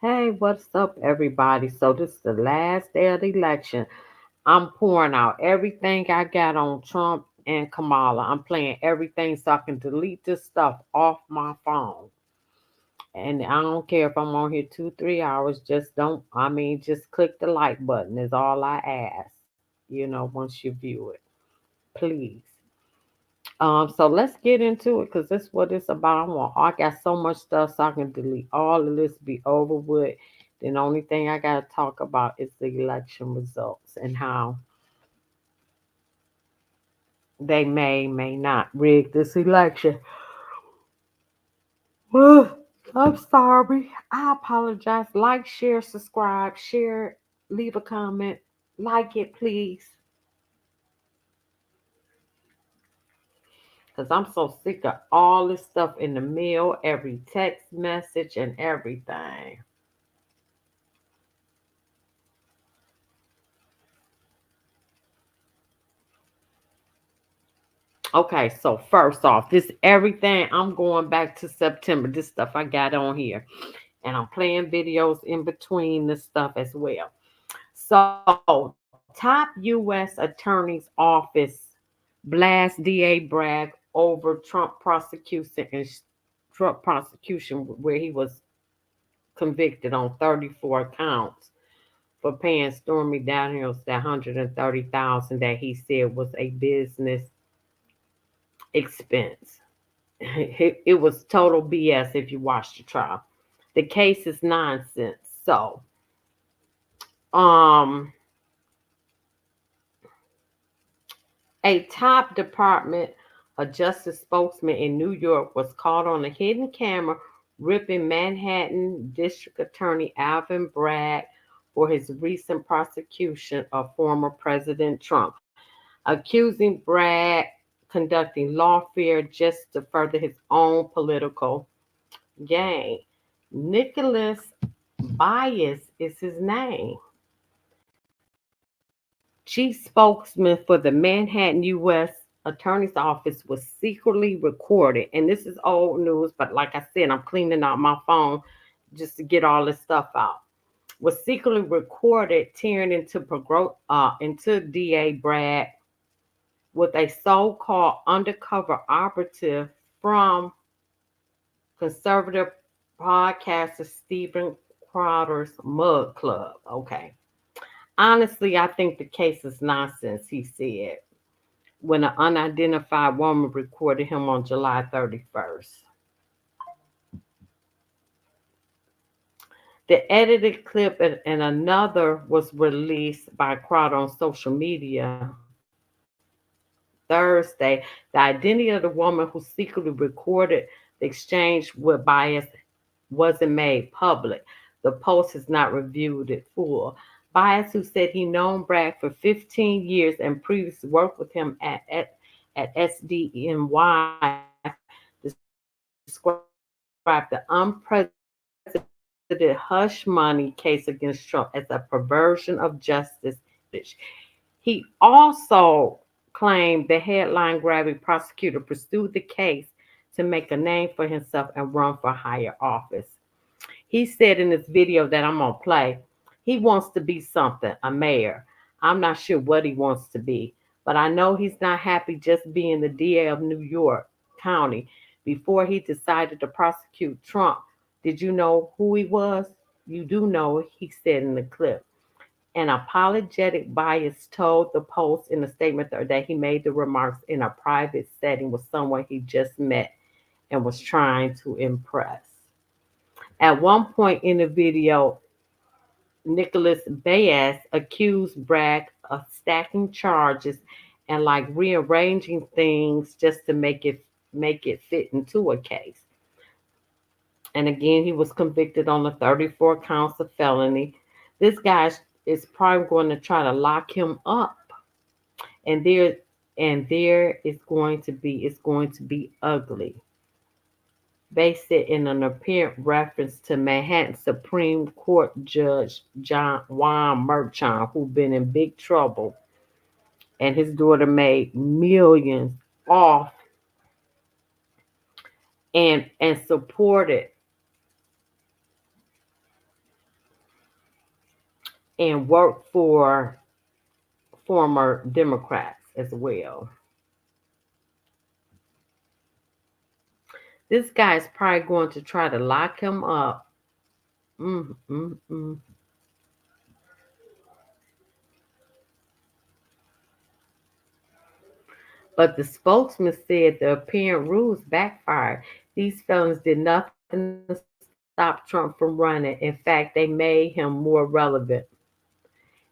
Hey, what's up, everybody? So, this is the last day of the election. I'm pouring out everything I got on Trump and Kamala. I'm playing everything so I can delete this stuff off my phone. And I don't care if I'm on here 2, 3 hours. Just don't, just click the like button, is all I ask, once you view it. Please. So let's get into it because that's what it's about. I got so much stuff so I can delete all of this, be over with. Then the only thing I gotta talk about is the election results and how they may not rig this election. I'm sorry. I apologize. Like, share, subscribe, share, leave a comment, like it, please. Because I'm so sick of all this stuff in the mail, every text message, and everything. Okay, so first off, this everything I'm going back to September. This stuff I got on here. And I'm playing videos in between this stuff as well. So, top US Attorney's Office blast DA brag over Trump prosecution where he was convicted on 34 counts for paying Stormy Daniels that 130,000 that he said was a business expense. It was total BS if you watch the trial. The case is nonsense. So, um, a top Department of Justice spokesman in New York was caught on a hidden camera ripping Manhattan District Attorney Alvin Bragg for his recent prosecution of former President Trump, accusing Bragg conducting lawfare just to further his own political gain. Nicholas Bias is his name. Chief spokesman for the Manhattan U.S. Attorney's Office was secretly recorded. And this is old news, but like I said, I'm cleaning out my phone just to get all this stuff out. Was secretly recorded tearing into DA Bragg with a so-called undercover operative from conservative podcaster Stephen Crowder's Mug Club. Okay. Honestly, I think the case is nonsense, he said, when an unidentified woman recorded him on July 31st. The edited clip and another was released by Crowder on social media Thursday. The identity of the woman who secretly recorded the exchange with Bias wasn't made public. The Post has not reviewed it full. Bias, who said he known Bragg for 15 years and previously worked with him at SDNY, described the unprecedented hush money case against Trump as a perversion of justice. He also claimed the headline grabbing prosecutor pursued the case to make a name for himself and run for higher office. He said in this video that I'm going to play, he wants to be something, a mayor. I'm not sure what he wants to be, but I know he's not happy just being the DA of New York County. Before he decided to prosecute Trump, did you know who he was? You do know, he said in the clip. An apologetic Bias told the Post in a statement that he made the remarks in a private setting with someone he just met and was trying to impress. At one point in the video, Nicholas Baez accused Bragg of stacking charges and like rearranging things just to make it fit into a case. And again, he was convicted on the 34 counts of felony. This guy is probably going to try to lock him up, and there is going to be it's going to be ugly. Based it in an apparent reference to Manhattan Supreme Court Judge John Juan Merchan, who's been in big trouble, and his daughter made millions off and supported and worked for former Democrats as well. This guy's probably going to try to lock him up. Mm, mm, mm. But the spokesman said the apparent rules backfired. These felons did nothing to stop Trump from running. In fact, they made him more relevant.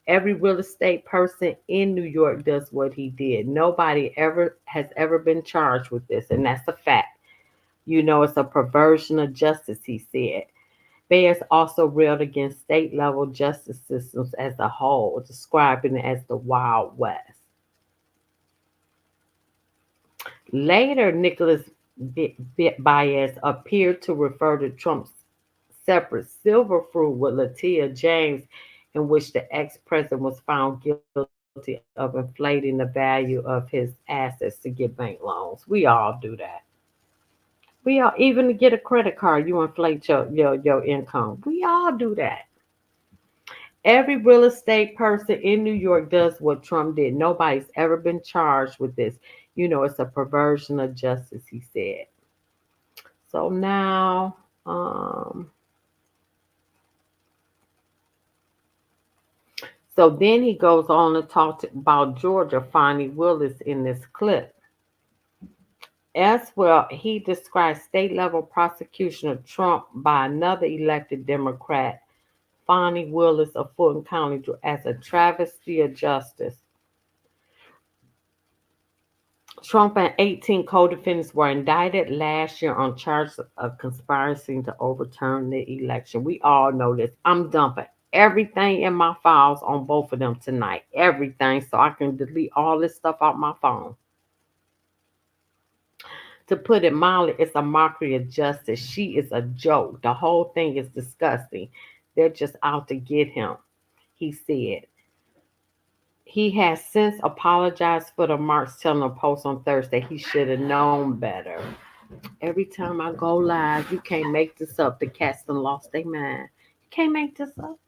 Every real estate person in New York does what he did. Nobody ever has ever been charged with this, and that's a fact. It's a perversion of justice, he said. Bears also railed against state level justice systems as a whole, describing it as the Wild West. Later, Nicholas Baez appeared to refer to Trump's separate silver fruit with Latia James, in which the ex president was found guilty of inflating the value of his assets to get bank loans. We all do that. We all, even to get a credit card, you inflate your income. We all do that. Every real estate person in New York does what Trump did. Nobody's ever been charged with this. It's a perversion of justice, he said. So now, so then he goes on to about Georgia, Fonnie Willis in this clip. As well, he describes state level prosecution of Trump by another elected Democrat, Fonnie Willis of Fulton County, as a travesty of justice. Trump and 18 co-defendants were indicted last year on charges of conspiracy to overturn the election. We all know this. I'm dumping everything in my files on both of them tonight. Everything, so I can delete all this stuff off my phone. To put it mildly, it's a mockery of justice. She is a joke. The whole thing is disgusting. They're just out to get him, he said. He has since apologized for the remarks, telling a Post on Thursday he should have known better. Every time I go live, you can't make this up. The cats done lost their mind. You can't make this up.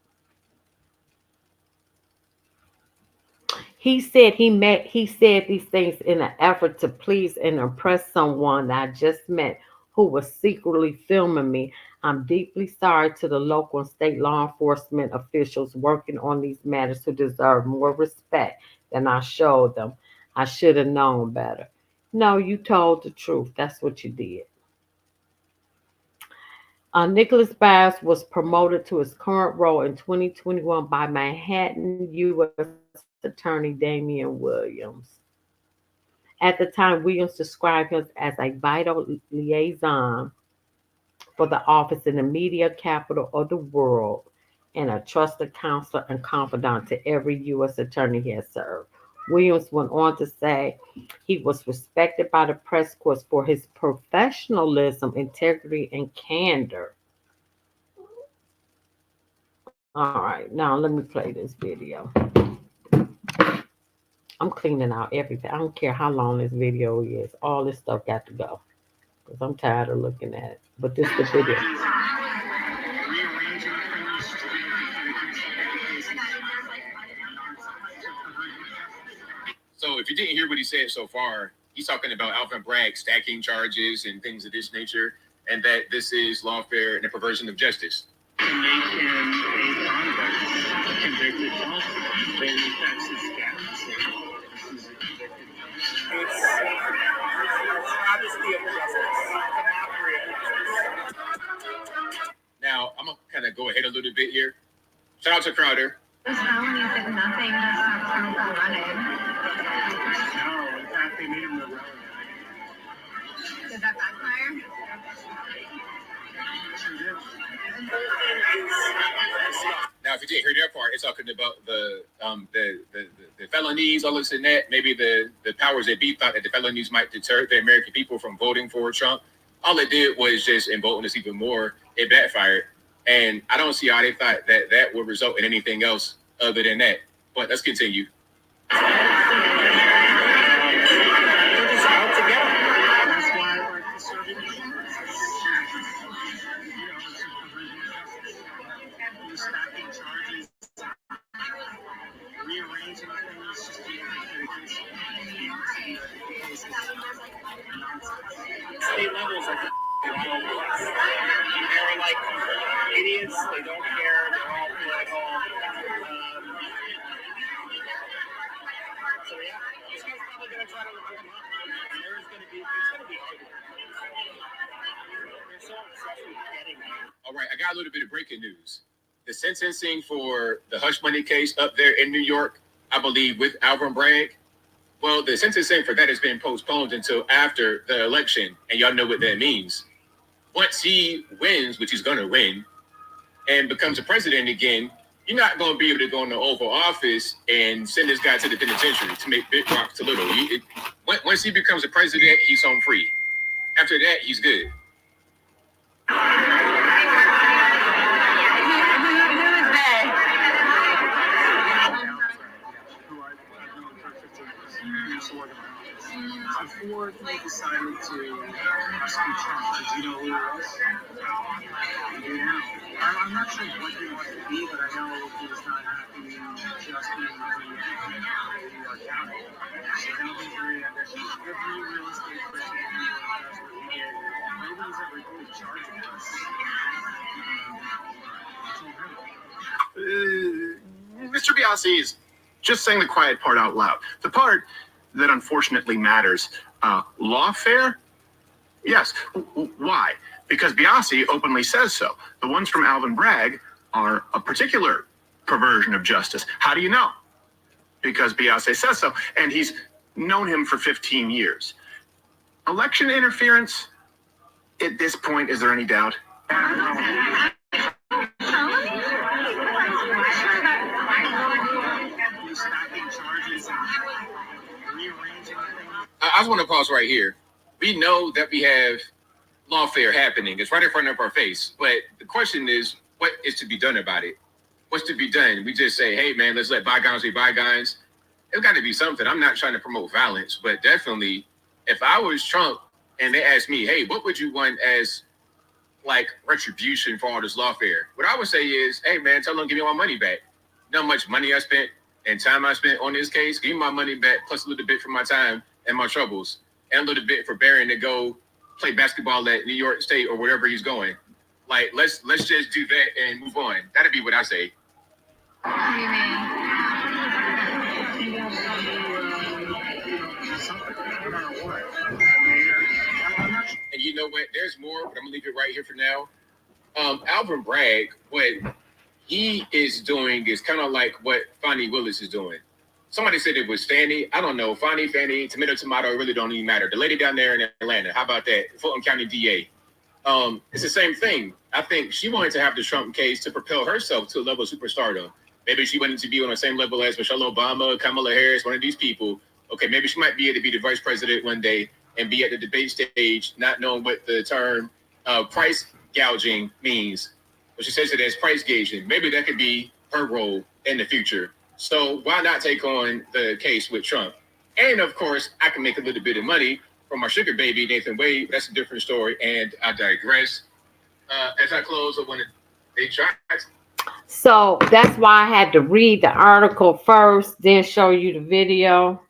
He said these things in an effort to please and impress someone that I just met who was secretly filming me. I'm deeply sorry to the local and state law enforcement officials working on these matters who deserve more respect than I showed them. I should have known better. No, you told the truth. That's what you did. Nicholas Biles was promoted to his current role in 2021 by Manhattan U.S. Attorney Damian Williams. At the time, Williams described him as a vital liaison for the office in the media capital of the world and a trusted counselor and confidant to every U.S. attorney he has served. Williams went on to say he was respected by the press corps for his professionalism, integrity, and candor. All right, now let me play this video. I'm cleaning out everything. I don't care how long this video is. All this stuff got to go because I'm tired of looking at it. But this is the video. So if you didn't hear what he said so far, he's talking about Alvin Bragg stacking charges and things of this nature, and that this is lawfare and a perversion of justice. And they can pay conduct convicted falsely. They tax his scams. It's a travesty of justice. A mockery of justice. Now, I'm going to kind of go ahead a little bit here. Shout out to Crowder. Those felonies did nothing to stop Trump from running. No, in fact, they made him the relevant. Did that backfire? Now, if you didn't hear that part, it's talking about the felonies, all this and that. Maybe the powers that be thought that the felonies might deter the American people from voting for Trump. All it did was just embolden us even more. It backfired. And I don't see how they thought that that would result in anything else other than that. But let's continue. They're like idiots. They don't care. They're all political. So yeah, this guy's probably gonna try to look them up. And it's gonna be ugly. They're so obsessed with getting there. All right, I got a little bit of breaking news. The sentencing for the hush money case up there in New York, I believe, with Alvin Bragg. Well, the sentencing for that has been postponed until after the election, and y'all know what that means. Once he wins, which he's going to win, and becomes a president again, you're not going to be able to go in the Oval Office and send this guy to the penitentiary to make big rocks to little. Once he becomes a president, he's home free. After that, he's good. Before they decided to rescue Trump, did you know who he was? You do now. I'm not sure what he wants to be, but I know he was not happy just being the New York County. So he'll be very ambitious. If he real estate person in New York does what he did, nobody's ever really charging us. Mr. Biasi is just saying the quiet part out loud. The part that unfortunately matters. Lawfare? Yes. Why? Because Biasi openly says so. The ones from Alvin Bragg are a particular perversion of justice. How do you know? Because Biasi says so, and he's known him for 15 years. Election interference? At this point, is there any doubt? I just want to pause right here. We know that we have lawfare happening. It's right in front of our face. But the question is, what is to be done about it? What's to be done? We just say, hey, man, let's let bygones be bygones. There's got to be something. I'm not trying to promote violence, but definitely, if I was Trump and they asked me, hey, what would you want as like retribution for all this lawfare? What I would say is, hey, man, tell them give me my money back. You know how much money I spent and time I spent on this case? Give me my money back plus a little bit for my time and my troubles, and a little bit for Barron to go play basketball at New York State or wherever he's going. Like, let's just do that and move on. That'd be what I say. And you know what? There's more, but I'm gonna leave it right here for now. Alvin Bragg, what he is doing is kind of like what Fani Willis is doing. Somebody said it was Fannie. I don't know. Fannie, tomato, tomato, it really don't even matter. The lady down there in Atlanta, how about that? Fulton County DA. It's the same thing. I think she wanted to have the Trump case to propel herself to a level of superstardom. Maybe she wanted to be on the same level as Michelle Obama, Kamala Harris, one of these people. Okay, maybe she might be able to be the vice president one day and be at the debate stage, not knowing what the term price gouging means. But she says it as price gauging. Maybe that could be her role in the future. So why not take on the case with Trump? And of course, I can make a little bit of money from my sugar baby, Nathan Wade. That's a different story, and I digress. As I close, I want to they try. So that's why I had to read the article first, then show you the video.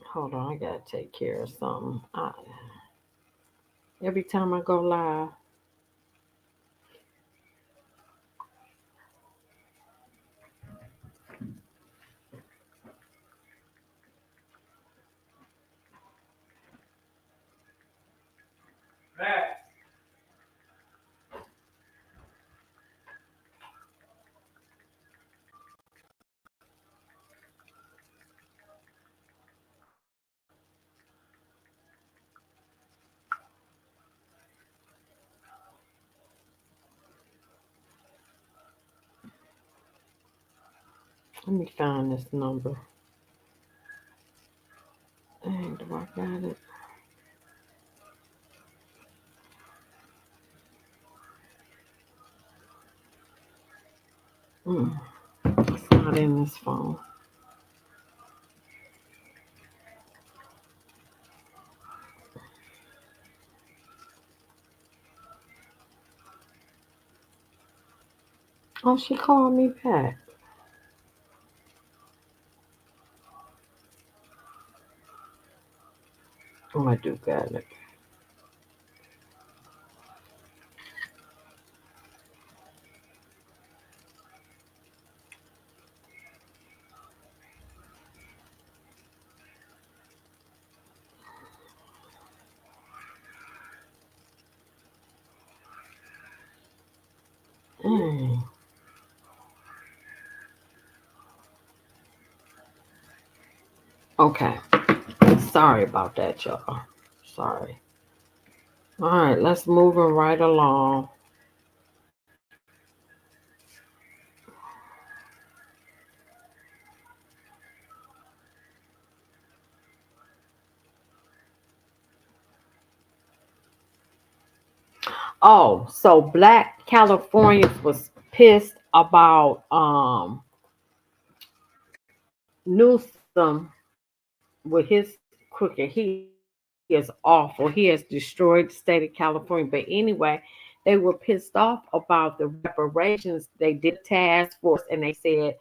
Hold on, I gotta take care of something. Every time I go live. Let me find this number. Dang, do I got it? It's not in this phone. Oh, she called me back. Oh my do got it. Mm. Okay. Sorry about that, y'all. Sorry. All right, let's move it right along. Oh, so black Californians was pissed about Newsom with his crooked. He is awful. He has destroyed the state of California. But anyway, they were pissed off about the reparations. They did a task force and they said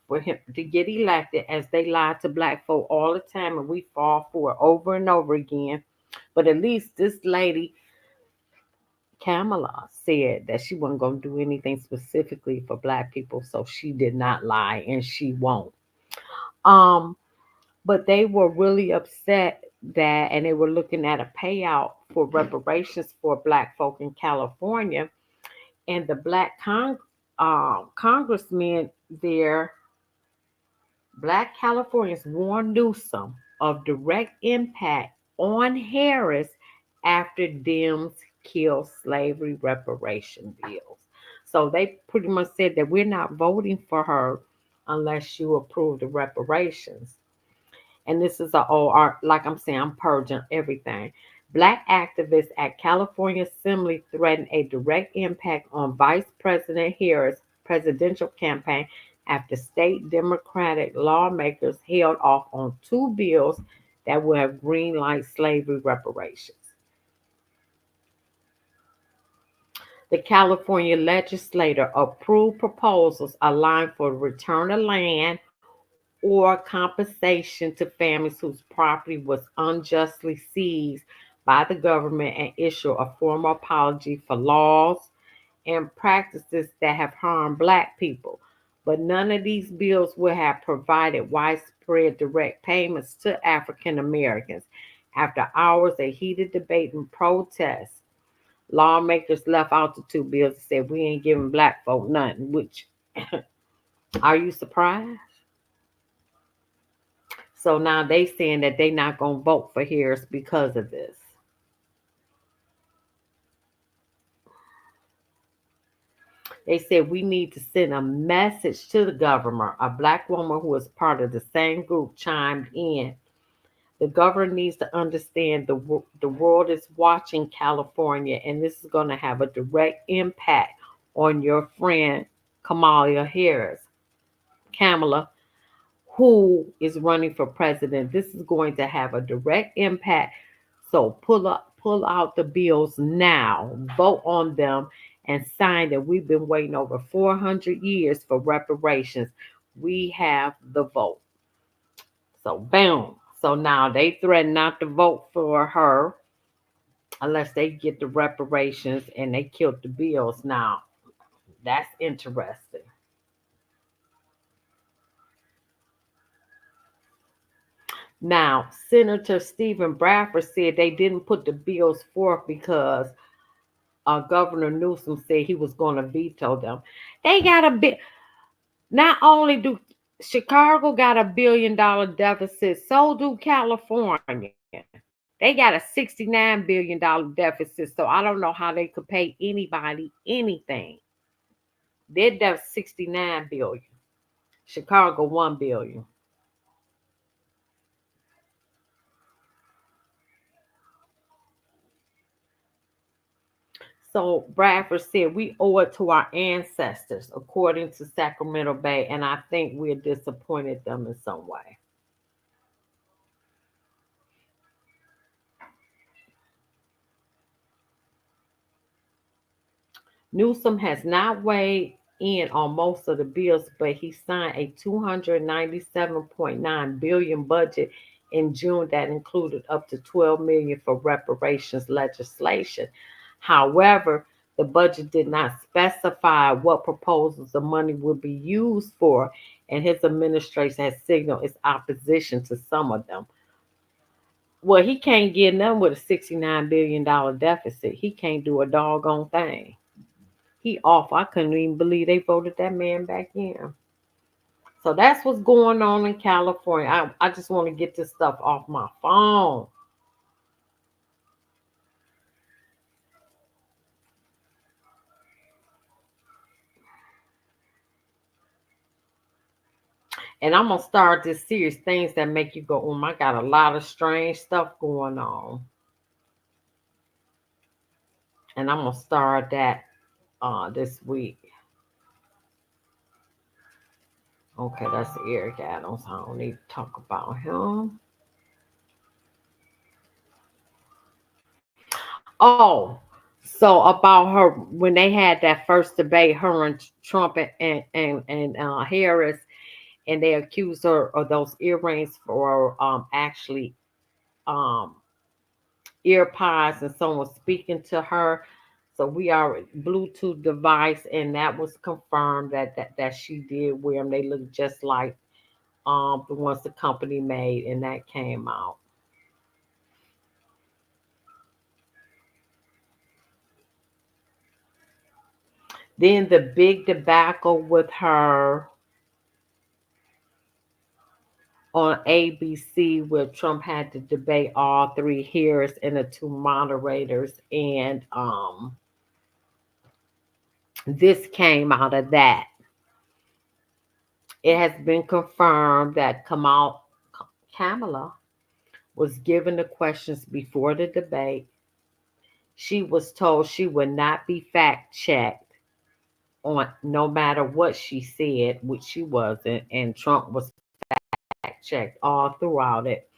for him to get elected, as they lied to black folk all the time and we fall for it over and over again. But at least this lady Kamala said that she wasn't going to do anything specifically for black people, so she did not lie and she won't. Um, but they were really upset that, and they were looking at a payout for reparations for black folk in California, and the black congressman there, black Californians warned Newsom of direct impact on Harris after Dems kill slavery reparation bills. So they pretty much said that we're not voting for her unless you approve the reparations. And this is a oh, like I'm saying, I'm purging everything. Black activists at California Assembly threatened a direct impact on Vice President Harris' presidential campaign after state Democratic lawmakers held off on two bills that would have greenlight slavery reparations. The California legislature approved proposals allowing for return of land or compensation to families whose property was unjustly seized by the government and issue a formal apology for laws and practices that have harmed black people. But none of these bills would have provided widespread direct payments to African Americans. After hours of heated debate and protest, lawmakers left out the two bills and said, we ain't giving black folk nothing, which, are you surprised? So now they saying that they not gonna vote for Harris because of this. They said we need to send a message to the governor. A black woman who is part of the same group chimed in. The governor needs to understand the world is watching California, and this is going to have a direct impact on your friend Kamala Harris, Kamala, who is running for president. This is going to have a direct impact. So pull out the bills now, vote on them, and sign that we've been waiting over 400 years for reparations. We have the vote. So boom. So now they threaten not to vote for her unless they get the reparations and they killed the bills. Now that's interesting. Now, Senator Stephen Bradford said they didn't put the bills forth because Governor Newsom said he was going to veto them. They got a bit. Not only do Chicago got $1 billion deficit, so do California. They got a $69 billion deficit, so I don't know how they could pay anybody anything. Their debt 69 billion. Chicago 1 billion. So Bradford said we owe it to our ancestors, according to Sacramento Bay, and I think we're disappointed them in some way. Newsom has not weighed in on most of the bills, but he signed a 297.9 billion budget in June that included up to 12 million for reparations legislation. However, the budget did not specify what proposals the money would be used for, and his administration has signaled its opposition to some of them. Well, he can't get none with a $69 billion deficit. He can't do a doggone thing. He off. I couldn't even believe they voted that man back in. So that's what's going on in California. I just want to get this stuff off my phone. And I'm gonna start this series, things that make you go, I got a lot of strange stuff going on. And I'm gonna start that this week. Okay, that's Eric Adams. I don't need to talk about him. Oh, so about her when they had that first debate, her and Trump and Harris, and they accused her of those earrings for actually um ear pods, and someone speaking to her. So we are Bluetooth device, and that was confirmed that she did wear them. They look just like the ones the company made, and that came out. Then the big debacle with her on ABC, where Trump had to debate all three hearers and the two moderators, and this came out of that. It has been confirmed that Kamala was given the questions before the debate. She was told she would not be fact checked on no matter what she said, which she wasn't, and Trump was fact checked all throughout it.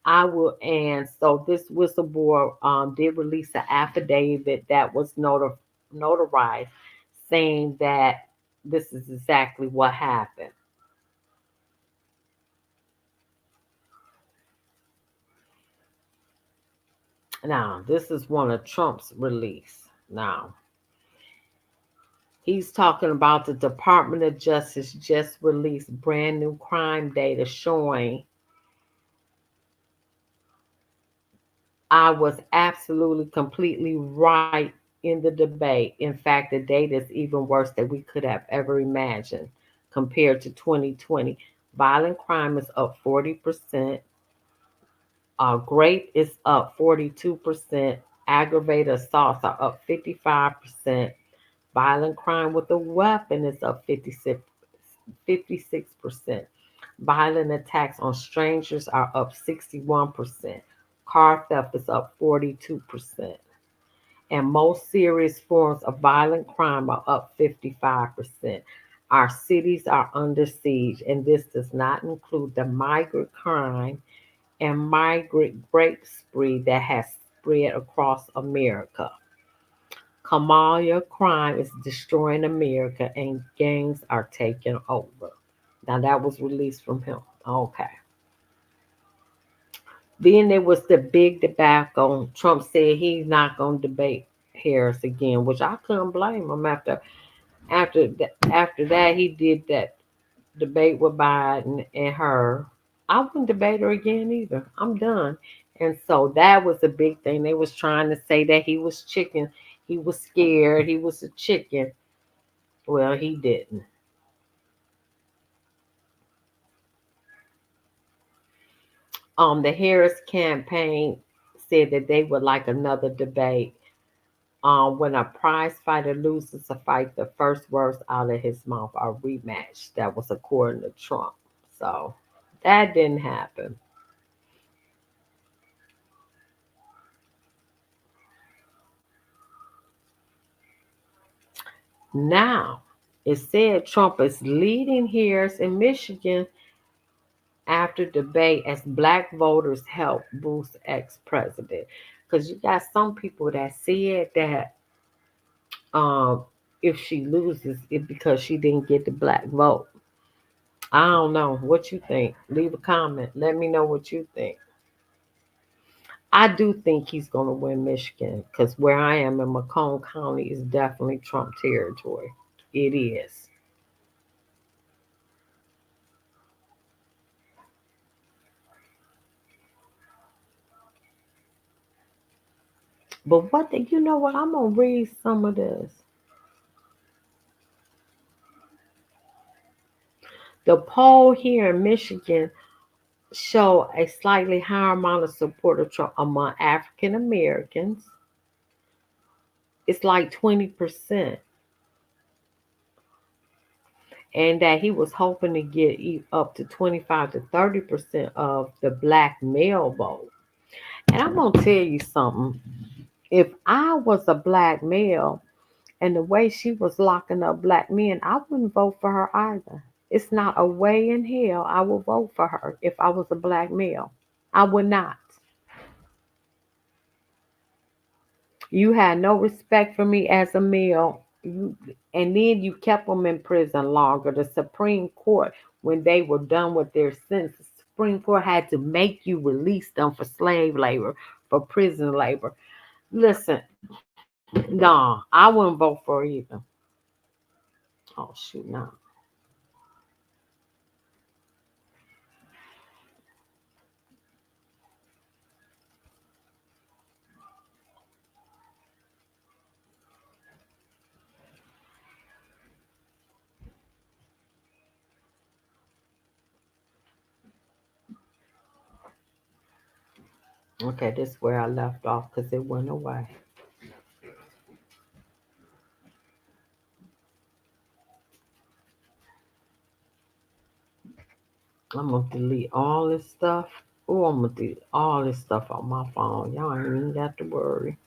I will, and so this whistleblower did release an affidavit that was notarized, saying that this is exactly what happened. Now, this is one of Trump's release. Now, he's talking about the Department of Justice just released brand new crime data showing I was absolutely completely right in the debate. In fact, the data is even worse than we could have ever imagined compared to 2020. Violent crime is up 40%. Rape is up 42%. Aggravated assaults are up 55%. Violent crime with a weapon is up 56%. Violent attacks on strangers are up 61%. Car theft is up 42%. And most serious forms of violent crime are up 55%. Our cities are under siege, and this does not include the migrant crime and migrant rape spree that has spread across America. Kamala crime is destroying America and gangs are taking over. Now that was released from him. Okay. Then there was the big debacle. Trump said he's not going to debate Harris again, which I couldn't blame him after that he did that debate with Biden and her. I wouldn't debate her again either. I'm done. And so that was a big thing. They was trying to say that he was chicken. He was scared. He was a chicken. Well, he didn't. The Harris campaign said that they would like another debate. When a prize fighter loses a fight, the first words out of his mouth are rematch. That was according to Trump. So that didn't happen. Now, it said Trump is leading Harris in Michigan after debate as black voters help boost ex-president. Because you got some people that said that um, if she loses, it because she didn't get the black vote. I don't know what you think. Leave a comment. Let me know what you think. I do think he's going to win Michigan because where I am in Macomb County is definitely Trump territory. It is. But what the, you know what? I'm going to read some of this. The poll here in Michigan show a slightly higher amount of support of Trump among African Americans. It's like 20%. And that he was hoping to get up to 25 to 30% of the black male vote. And I'm going to tell you something. If I was a black male and the way she was locking up black men, I wouldn't vote for her either. It's not a way in hell I would vote for her if I was a black male. I would not. You had no respect for me as a male. And then you kept them in prison longer. The Supreme Court, when they were done with their sentence, the Supreme Court had to make you release them for slave labor, for prison labor. Listen, nah, I wouldn't vote for her either. Oh, shoot, no. Okay, this is where I left off because it went away. I'm gonna delete all this stuff. Oh, I'm gonna delete all this stuff on my phone. Y'all ain't even got to worry.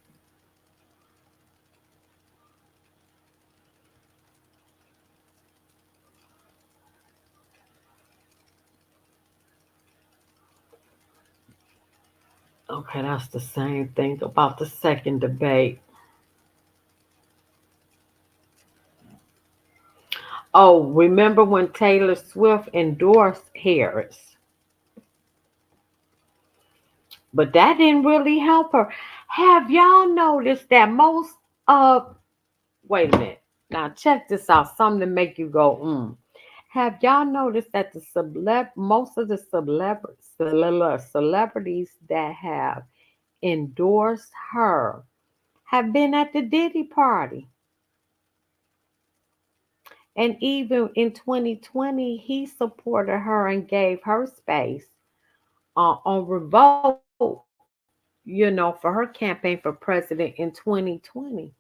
Okay, that's the same thing about the second debate. Oh, remember when Taylor Swift endorsed Harris? But that didn't really help her. Have y'all noticed that most of, wait a minute. Now check this out. Something to make you go, Have y'all noticed that most of the celebrities that have endorsed her have been at the Diddy party? And even in 2020, he supported her and gave her space on Revolt, for her campaign for president in 2020.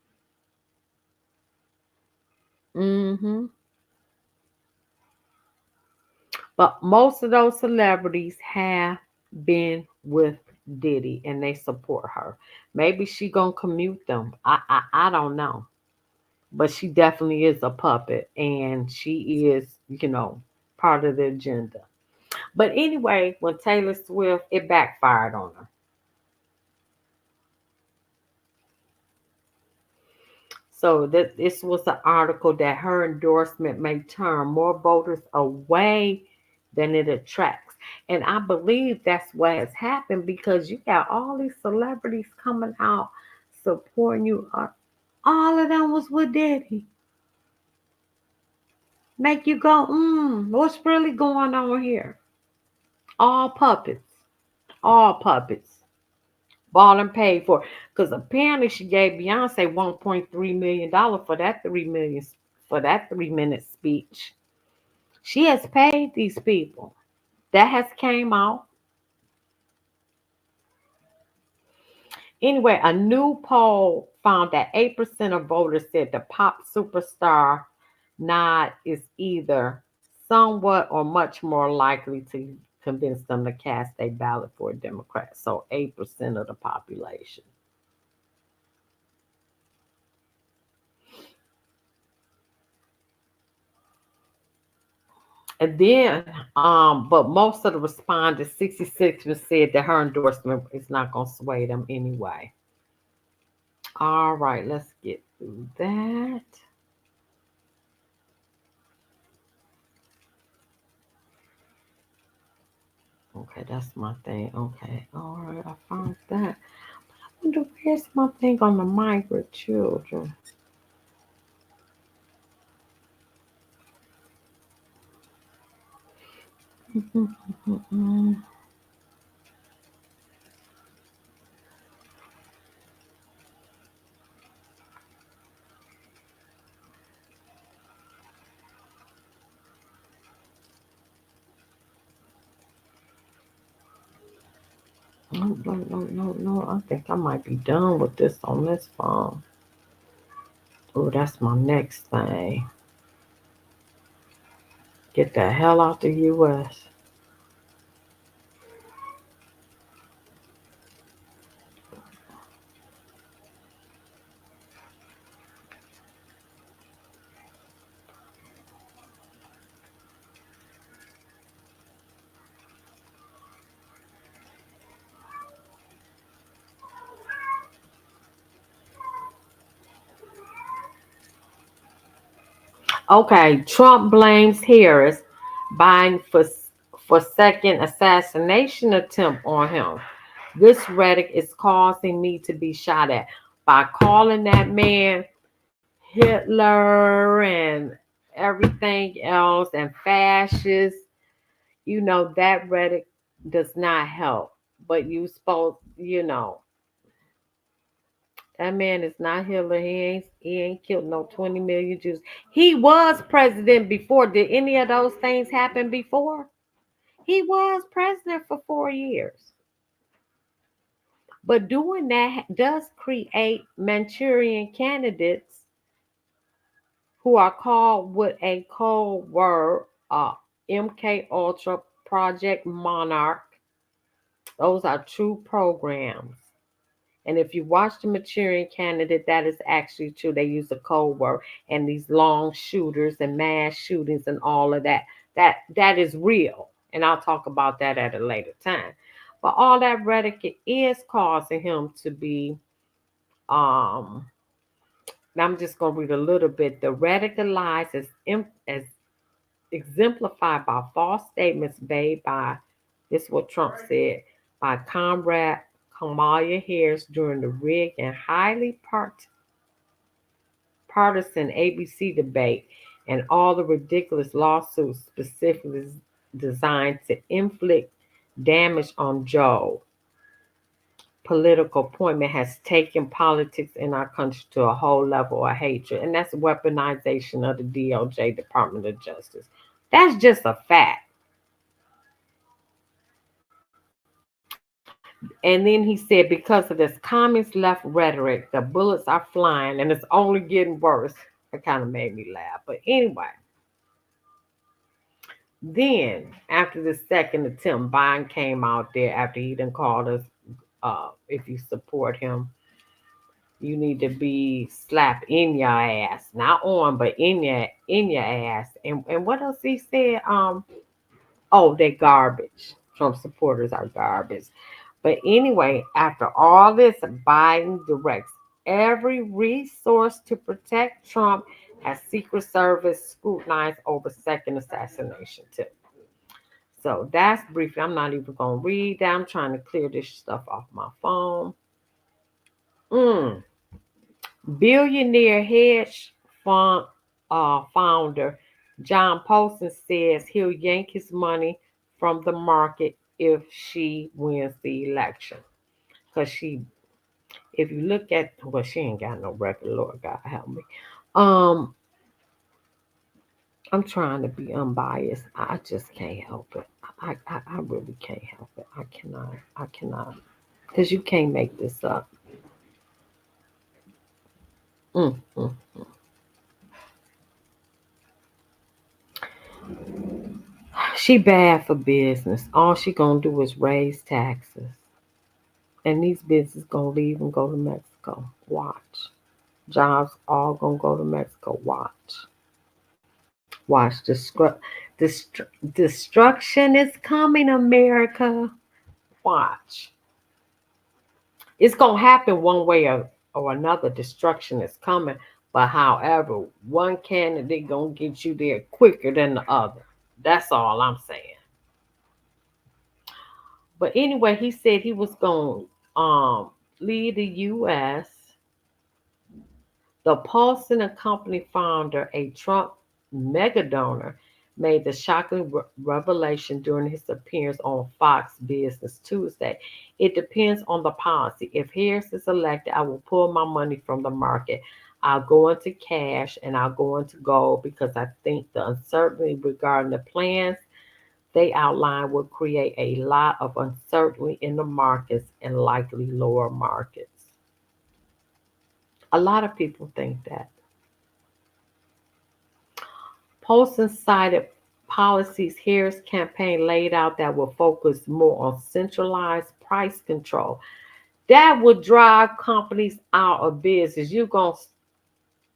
hmm But most of those celebrities have been with Diddy and they support her. Maybe she gonna commute them. I don't know. But she definitely is a puppet and she is, part of the agenda. But anyway, when Taylor Swift, it backfired on her. So this was an article that her endorsement may turn more voters away than it attracts. And I believe that's what has happened because you got all these celebrities coming out supporting you. All of them was with Daddy. Make you go, what's really going on here? All puppets. All puppets. Bought and paid for. Because apparently she gave Beyonce $1.3 million for that 3 minute speech. She has paid these people. That has came out. Anyway, a new poll found that 8% of voters said the pop superstar nod is either somewhat or much more likely to convince them to cast a ballot for a Democrat. So 8% of the population. And then, but most of the respondents, 66%, said that her endorsement is not going to sway them anyway. All right, let's get through that. Okay, that's my thing. Okay, all right, I found that. I wonder where's my thing on the migrant children. No, no, no, no, no. I think I might be done with this on this phone. Oh, that's my next thing. Get the hell out the U.S. Okay, Trump blames Harris, Biden for second assassination attempt on him. This rhetoric is causing me to be shot at by calling that man Hitler and everything else and fascist. You know that rhetoric does not help. But you supposed, that man is not Hitler. He ain't killed no 20 million Jews. He was president before. Did any of those things happen before? He was president for 4 years. But doing that does create Manchurian candidates who are called with a code word, MK Ultra, Project Monarch. Those are true programs. And if you watch the Manchurian Candidate, that is actually true. They use a code word and these long shooters and mass shootings and all of that. That is real. And I'll talk about that at a later time. But all that rhetoric is causing him to be I'm just gonna read a little bit. The radicalized as exemplified by false statements made by, this is what Trump said, by Comrade Kamala Harris during the rigged and highly partisan ABC debate, and all the ridiculous lawsuits specifically designed to inflict damage on Joe political appointment has taken politics in our country to a whole level of hatred, and that's weaponization of the DOJ, Department of Justice. That's just a fact. And then he said, because of this communist left rhetoric, the bullets are flying and it's only getting worse. It kind of made me laugh. But anyway, then after the second attempt, Biden came out there after he done called us, if you support him, you need to be slapped in your ass, not on, but in your ass. And what else he said? Oh, they garbage. Trump supporters are garbage. But anyway, after all this, Biden directs every resource to protect Trump as Secret Service scrutinized over second assassination too. So that's briefly. I'm not even gonna read that. I'm trying to clear this stuff off my phone. Mm. Billionaire hedge fund founder John Poston says he'll yank his money from the market if she wins the election. Because if you look at, well, she ain't got no record, Lord God help me. Um, I'm trying to be unbiased. I just can't help it. I really can't help it. I cannot. Because you can't make this up. Mm, mm. She bad for business. All she gonna do is raise taxes. And these businesses gonna leave and go to Mexico. Watch. Jobs all gonna go to Mexico. Watch. Watch. Destruction is coming, America. Watch. It's gonna happen one way or another. Destruction is coming. But however, one candidate gonna get you there quicker than the other. That's all I'm saying. But anyway, he said he was going to lead the U.S. The Paulson and Company founder, a Trump mega donor, made the shocking revelation during his appearance on Fox Business Tuesday. It depends on the policy. If Harris is elected, I will pull my money from the market. I'll go into cash and I'll go into gold because I think the uncertainty regarding the plans they outline will create a lot of uncertainty in the markets and likely lower markets. A lot of people think that. Poston cited policies Harris' campaign laid out that will focus more on centralized price control. That would drive companies out of business. You're going to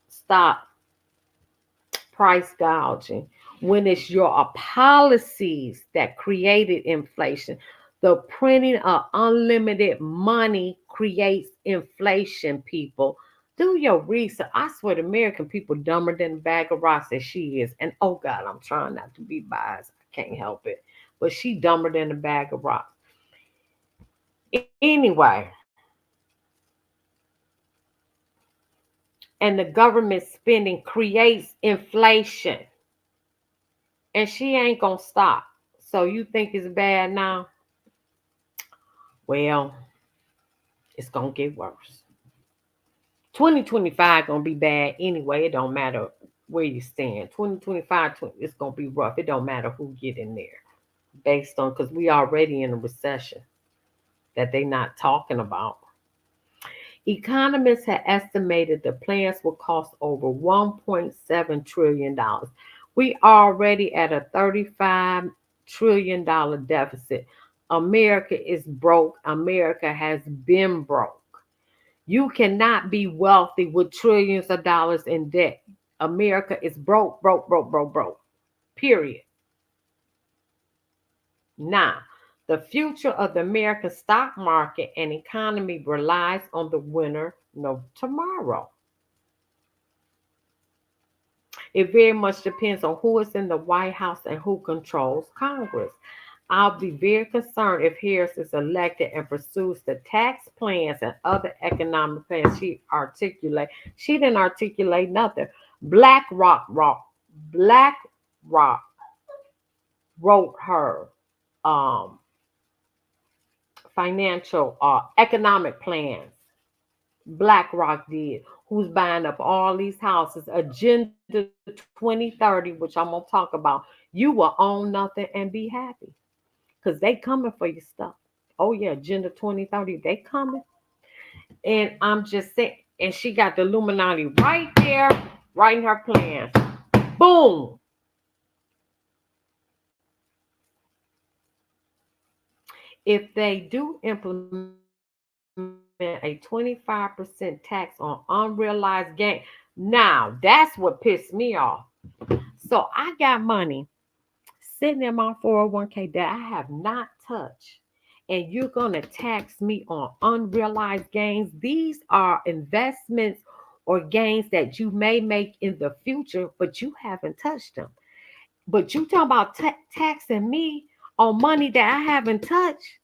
stop price gouging when it's your policies that created inflation. The printing of unlimited money creates inflation, people. Do your research. I swear the American people dumber than a bag of rocks as she is. And oh God, I'm trying not to be biased. I can't help it. But she dumber than a bag of rocks. Anyway, and the government spending creates inflation. And she ain't gonna stop. So you think it's bad now? Well, it's gonna get worse. 2025 gonna be bad anyway. It don't matter where you stand. 2025, it's gonna be rough. It don't matter who get in there, based on because we already in a recession that they not talking about. Economists have estimated the plans will cost over $1.7 trillion. We already at a $35 trillion deficit. America is broke. America has been broke. You cannot be wealthy with trillions of dollars in debt. America is broke, broke, broke, broke, broke. Period. Now, the future of the American stock market and economy relies on the winner of tomorrow. It very much depends on who is in the White House and who controls Congress. I'll be very concerned if Harris is elected and pursues the tax plans and other economic plans she articulate. She didn't articulate nothing. BlackRock wrote her um, financial economic plans. BlackRock did, who's buying up all these houses. Agenda 2030, which I'm gonna talk about. You will own nothing and be happy because they coming for your stuff. Oh yeah, Agenda 2030, they coming. And I'm just saying, and she got the Illuminati right there, writing her plans. Boom. If they do implement a 25% tax on unrealized gain, now that's what pissed me off. So I got money sitting in my 401k that I have not touched. And you're going to tax me on unrealized gains. These are investments or gains that you may make in the future, but you haven't touched them. But you talking about taxing me on money that I haven't touched?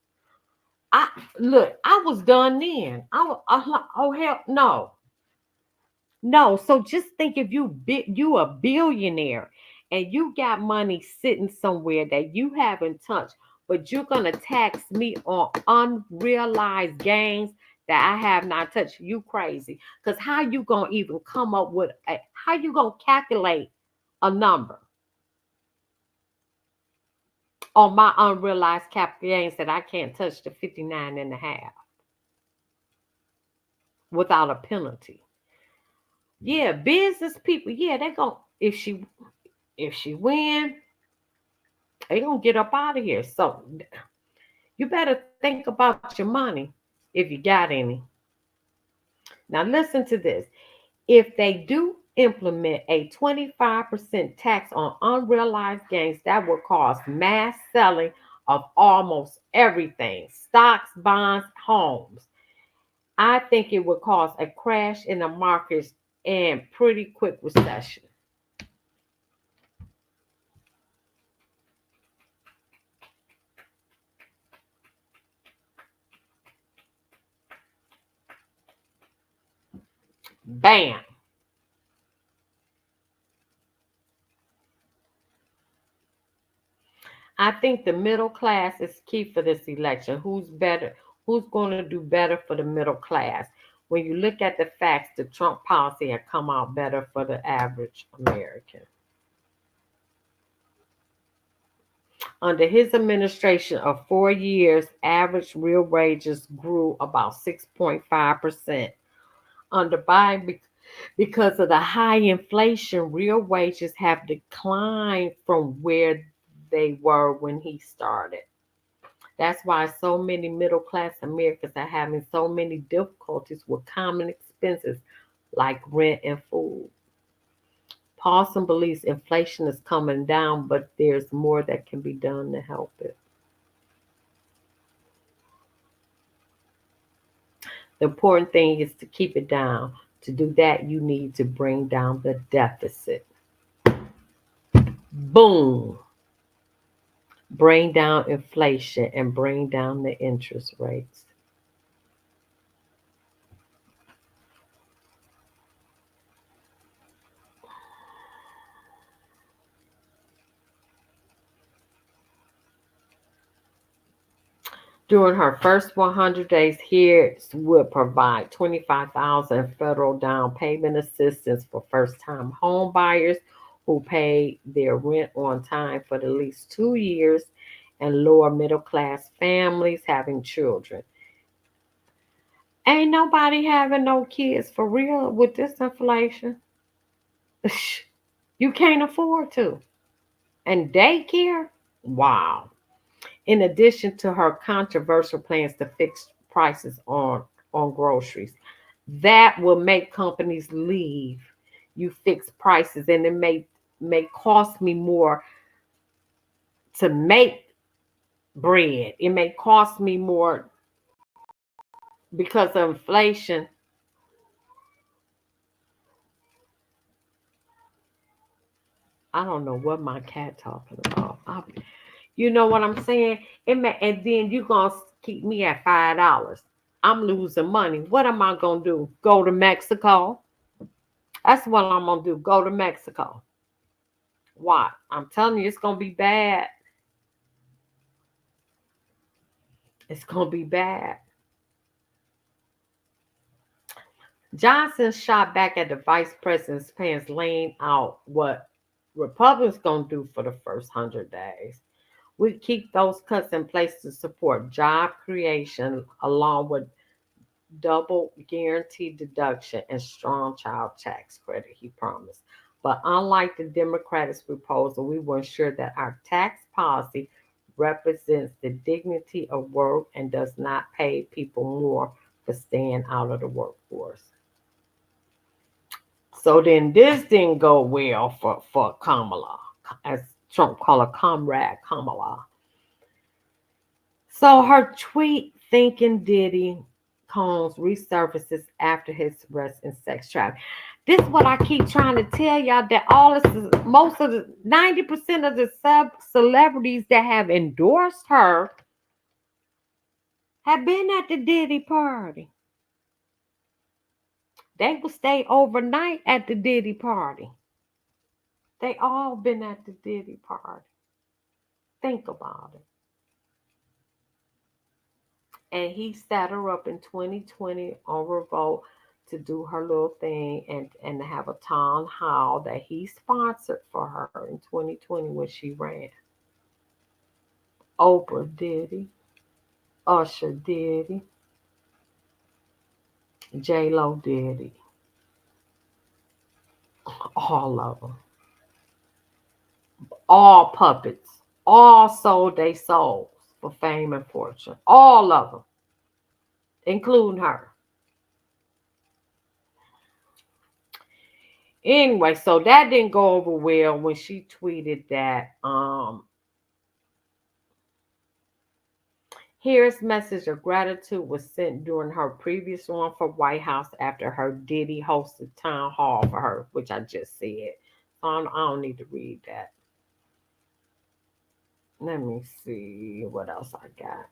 I look, I was done then. Oh hell no. No, so just think if you a billionaire and you got money sitting somewhere that you haven't touched, but you're gonna tax me on unrealized gains that I have not touched. You crazy? Because how you gonna even come up with how you gonna calculate a number on my unrealized capital gains that I can't touch the 59 and a half without a penalty? Yeah, business people, yeah, they gonna if she win, they gonna get up out of here. So you better think about your money if you got any. Now listen to this. If they do implement a 25% tax on unrealized gains, that will cause mass selling of almost everything: stocks, bonds, homes. I think it would cause a crash in the markets and pretty quick recession. Bam. I think the middle class is key for this election. Who's better? Who's going to do better for the middle class? When you look at the facts, the Trump policy had come out better for the average American. Under his administration of 4 years, average real wages grew about 6.5%. Under Biden, because of the high inflation, real wages have declined from where they were when he started. That's why so many middle class Americans are having so many difficulties with common expenses like rent and food. Paulson believes inflation is coming down, but there's more that can be done to help it. The important thing is to keep it down. To do that, you need to bring down the deficit. Boom. Bring down inflation and bring down the interest rates. During her first 100 days here, would provide 25,000 federal down payment assistance for first-time home buyers who pay their rent on time for at least 2 years and lower middle class families having children. Ain't nobody having no kids for real with this inflation. You can't afford to. And daycare? Wow. In addition to her controversial plans to fix prices on groceries. That will make companies leave. You fix prices and it may cost me more to make bread. It may cost me more because of inflation. I don't know what my cat talking about. You know what I'm saying? And then you gonna keep me at $5. I'm losing money. What am I gonna do? Go to Mexico? That's what I'm gonna do. Go to Mexico. Why? I'm telling you, it's gonna be bad. It's gonna be bad. Johnson shot back at the vice president's plans, laying out what Republicans gonna do for the first 100 days. We keep those cuts in place to support job creation, along with double guaranteed deduction and strong child tax credit, he promised. But unlike the Democrats' proposal, we will ensure that our tax policy represents the dignity of work and does not pay people more for staying out of the workforce. So then this didn't go well for Kamala, as Trump called her comrade Kamala. So her tweet thinking Diddy Combs resurfaces after his arrest in sex trafficking. This is what I keep trying to tell y'all that all this, most of the 90% of the celebrities that have endorsed her have been at the Diddy party. They will stay overnight at the Diddy party. They all been at the Diddy party. Think about it. And he set her up in 2020 on Revolt to do her little thing and to have a town hall that he sponsored for her in 2020 when she ran. Oprah did he, Usher did he, J Lo did he, all of them, all puppets, all sold their souls for fame and fortune, all of them, including her. Anyway, so that didn't go over well when she tweeted that Harris' message of gratitude was sent during her previous run for White House after her Diddy hosted town hall for her, which I just said. So I don't need to read that. Let me see what else I got.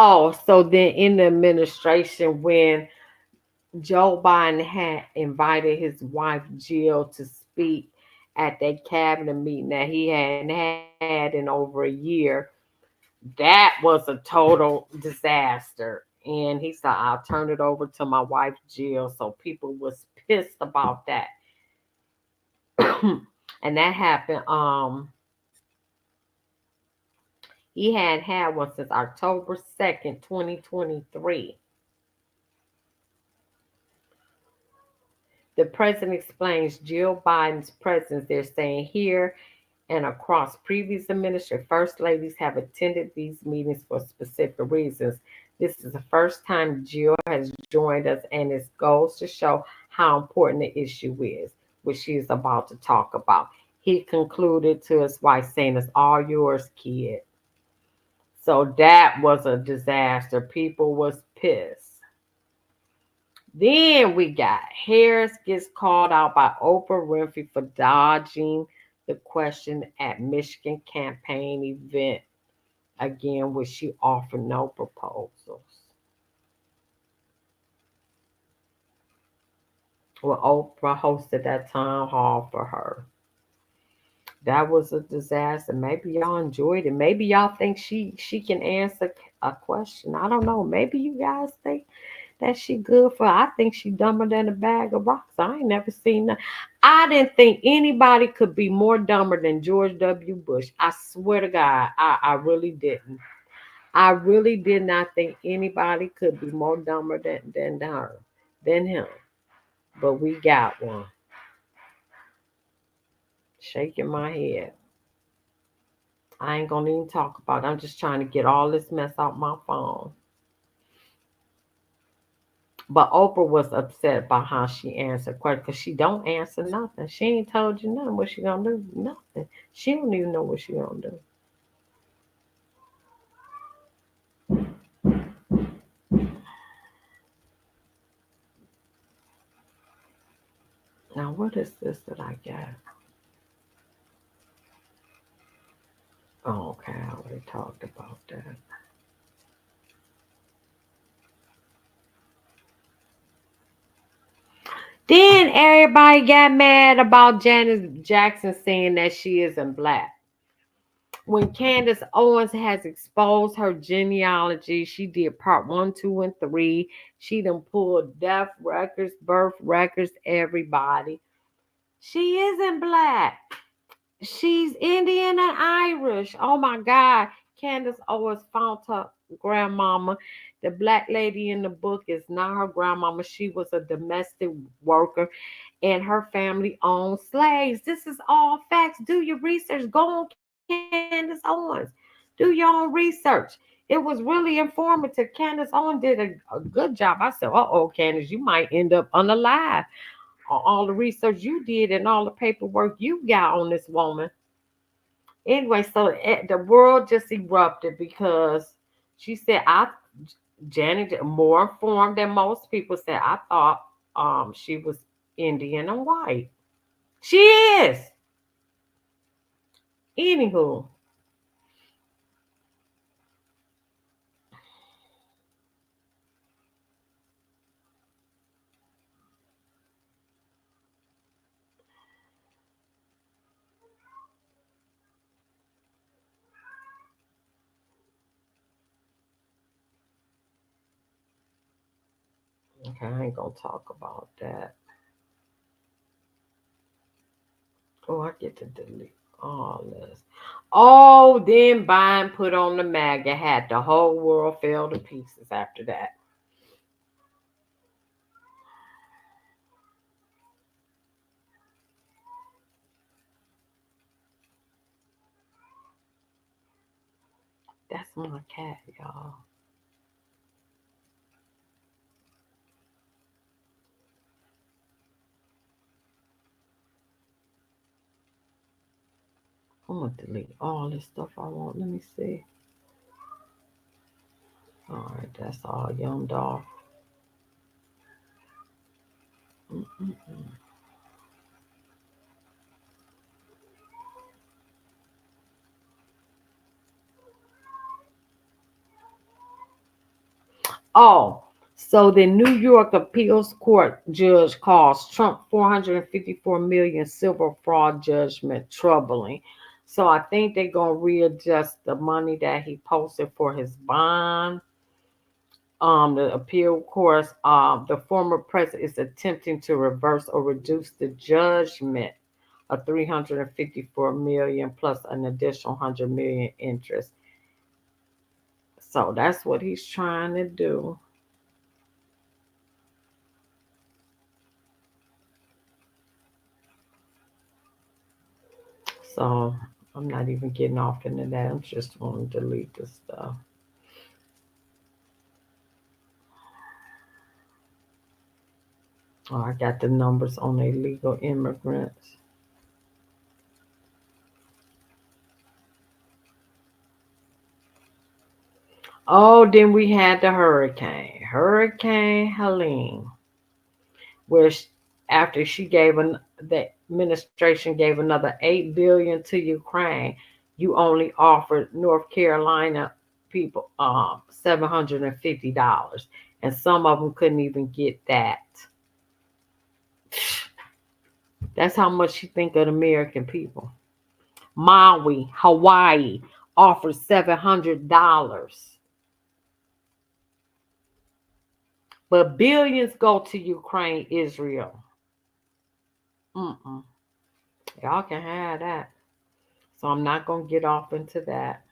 Oh, so then in the administration, when Joe Biden had invited his wife Jill to speak at that cabinet meeting that he hadn't had in over a year, that was a total disaster. And he said, I'll turn it over to my wife Jill. So people was pissed about that. And that happened. He had one since October 2nd, 2023. The president explains Jill Biden's presence. They're saying here and across previous administration, first ladies have attended these meetings for specific reasons. This is the first time Jill has joined us, and it goes to show how important the issue is, which she is about to talk about. He concluded to his wife saying, "It's all yours, kid." So that was a disaster. People was pissed. Then we got Harris gets called out by Oprah Winfrey for dodging the question at Michigan campaign event again, where she offered no proposals. Well, Oprah hosted that town hall for her. That was a disaster. Maybe y'all enjoyed it. Maybe y'all think she can answer a question. I don't know. Maybe you guys think that she good for. I think she dumber than a bag of rocks. I ain't never seen that. I didn't think anybody could be more dumber than George W. Bush. I swear to God, I really didn't. I really did not think anybody could be more dumber than her, than him. But we got one. Shaking my head. I ain't gonna even talk about it. I'm just trying to get all this mess out my phone. But Oprah was upset about how she answered questions because she don't answer nothing. She ain't told you nothing. What she gonna do? Nothing. She don't even know what she gonna do. Now what is this that I got? Oh, okay, I already talked about that. Then everybody got mad about Janet Jackson saying that she isn't black. When Candace Owens has exposed her genealogy, she did part one, two, and three. She done pulled death records, birth records, everybody. She isn't black. She's Indian and Irish. Oh my God. Candace Owens found her grandmama. The black lady in the book is not her grandmama. She was a domestic worker and her family owned slaves. This is all facts. Do your research. Go on Candace Owens. Do your own research. It was really informative. Candace Owens did a good job. I said, oh, Candace, you might end up unalive on all the research you did and all the paperwork you got on this woman. Anyway, so the world just erupted because she said, Janet, more informed than most people, said, I thought she was Indian and white. She is. Anywho, okay, I ain't gonna talk about that. Oh, I get to delete all this. Oh, then Biden put on the MAGA hat. The whole world fell to pieces after that. That's my cat, y'all. I'm gonna delete all this stuff I want. Let me see. All right, that's all young dog. Mm-mm-mm. Oh, so the New York appeals court judge calls Trump 454 million civil fraud judgment troubling. So I think they're gonna readjust the money that he posted for his bond. The appeal court, the former president is attempting to reverse or reduce the judgment of 354 million plus an additional 100 million interest. So that's what he's trying to do. So I'm not even getting off into that. I'm just going to delete this stuff. Oh, I got the numbers on illegal immigrants. Oh, then we had the Hurricane Helene, where after she gave the administration gave another 8 billion to Ukraine, you only offered North Carolina people $750, and some of them couldn't even get that. That's how much you think of the American people. Maui, Hawaii offers $700, but billions go to Ukraine, Israel. Mm-mm. Y'all can have that. So I'm not gonna get off into that.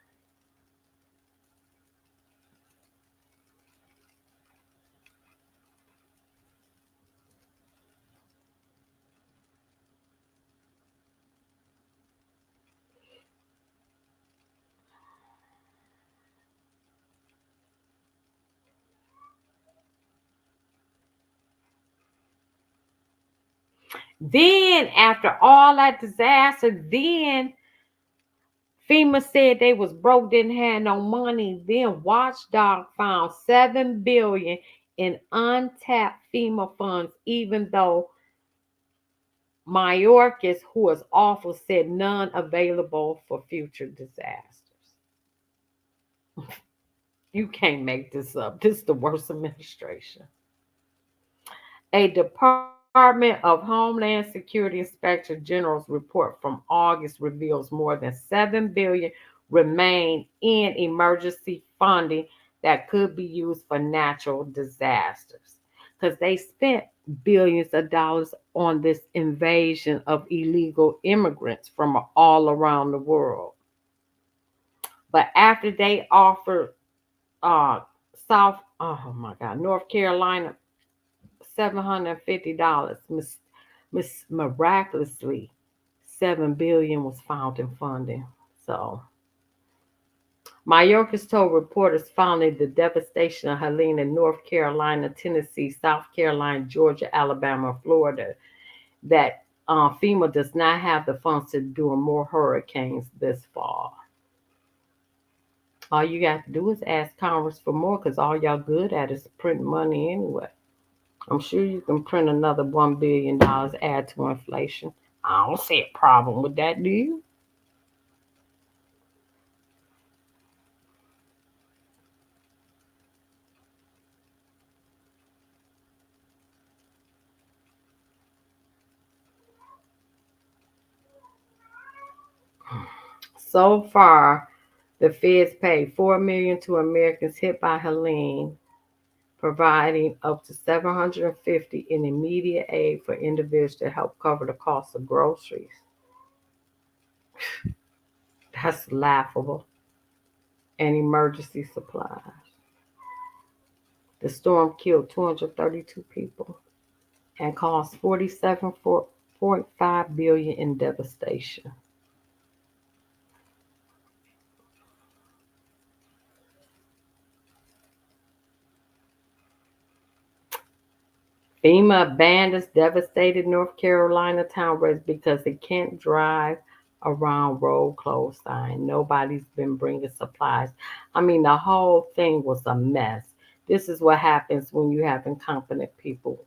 Then after all that disaster, then FEMA said they was broke, didn't have no money. Then Watchdog found 7 billion in untapped FEMA funds, even though Mayorkas, who was awful, said none available for future disasters. You can't make this up. This is the worst administration. A Department of Homeland Security Inspector General's report from August reveals more than 7 billion remain in emergency funding that could be used for natural disasters. Because they spent billions of dollars on this invasion of illegal immigrants from all around the world. But after they offered uh North Carolina $750. Miraculously, 7 billion was found in funding. So Mayorkas told reporters following the devastation of Helene in North Carolina, Tennessee, South Carolina, Georgia, Alabama, Florida that FEMA does not have the funds to do more hurricanes this fall. All you got to do is ask Congress for more because all y'all good at is printing money anyway. I'm sure you can print another $1 billion, add to inflation. I don't see a problem with that, do you? So far, the feds paid 4 million to Americans hit by Helene, providing up to 750 in immediate aid for individuals to help cover the cost of groceries. That's laughable. And emergency supplies. The storm killed 232 people and caused 47.5 billion in devastation. FEMA abandons devastated North Carolina town residents because they can't drive around road closed sign. Nobody's been bringing supplies. I mean, the whole thing was a mess. This is what happens when you have incompetent people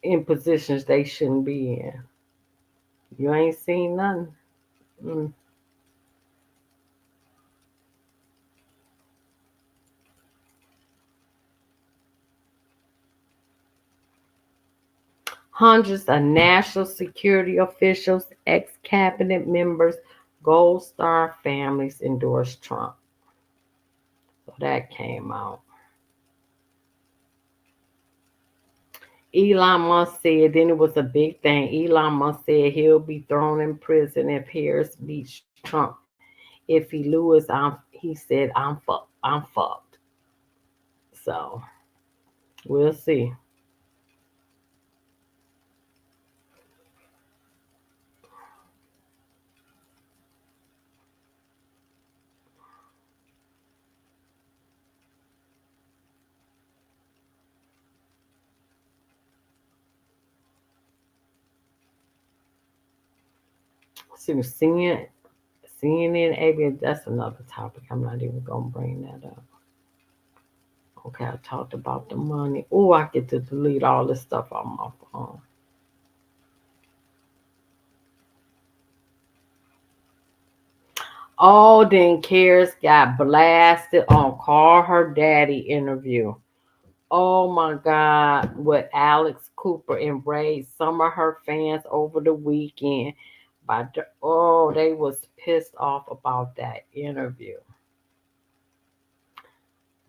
in positions they shouldn't be in. You ain't seen nothing. Mm. Hundreds of national security officials, ex cabinet members, Gold Star families endorsed Trump. So that came out. Elon Musk said, then it was a big thing. Elon Musk said he'll be thrown in prison if Harris beats Trump. If he loses, he said, I'm fucked. So we'll see. See, CNN, ABS, that's another topic. I'm not even gonna bring that up. Okay, I talked about the money. Oh, I get to delete all this stuff on my phone. Oh, then Karis got blasted on Call Her Daddy interview. Oh my God, with Alex Cooper embraced some of her fans over the weekend. Oh, they was pissed off about that interview.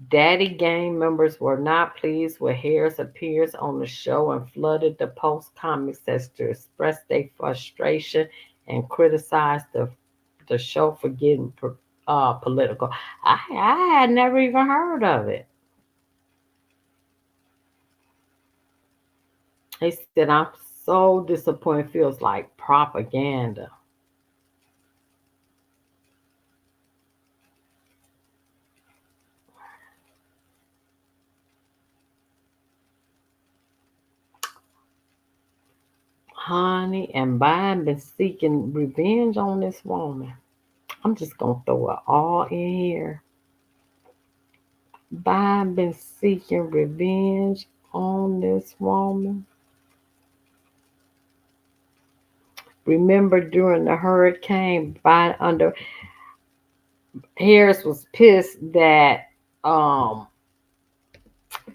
Daddy Gang members were not pleased with Harris' appearance on the show and flooded the post comment section to express their frustration and criticize the show for getting political. I had never even heard of it. They said, I'm so disappointed. Feels like propaganda. Honey, and Biden been seeking revenge on this woman. I'm just going to throw it all in here. Biden been seeking revenge on this woman. Remember during the hurricane, Biden under Harris was pissed um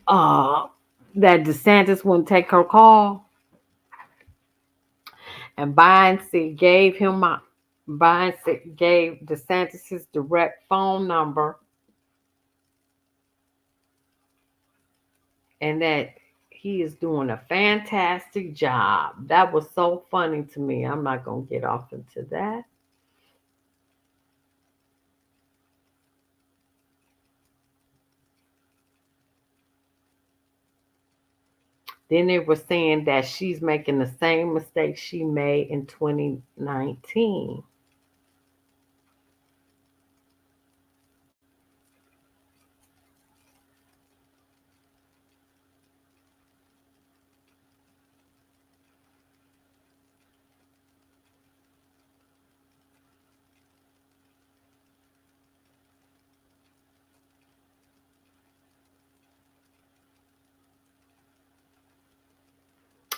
uh that DeSantis wouldn't take her call, and Biden said gave DeSantis his direct phone number, and that he is doing a fantastic job. That was so funny to me. I'm not gonna get off into that. Then they were saying that she's making the same mistake she made in 2019.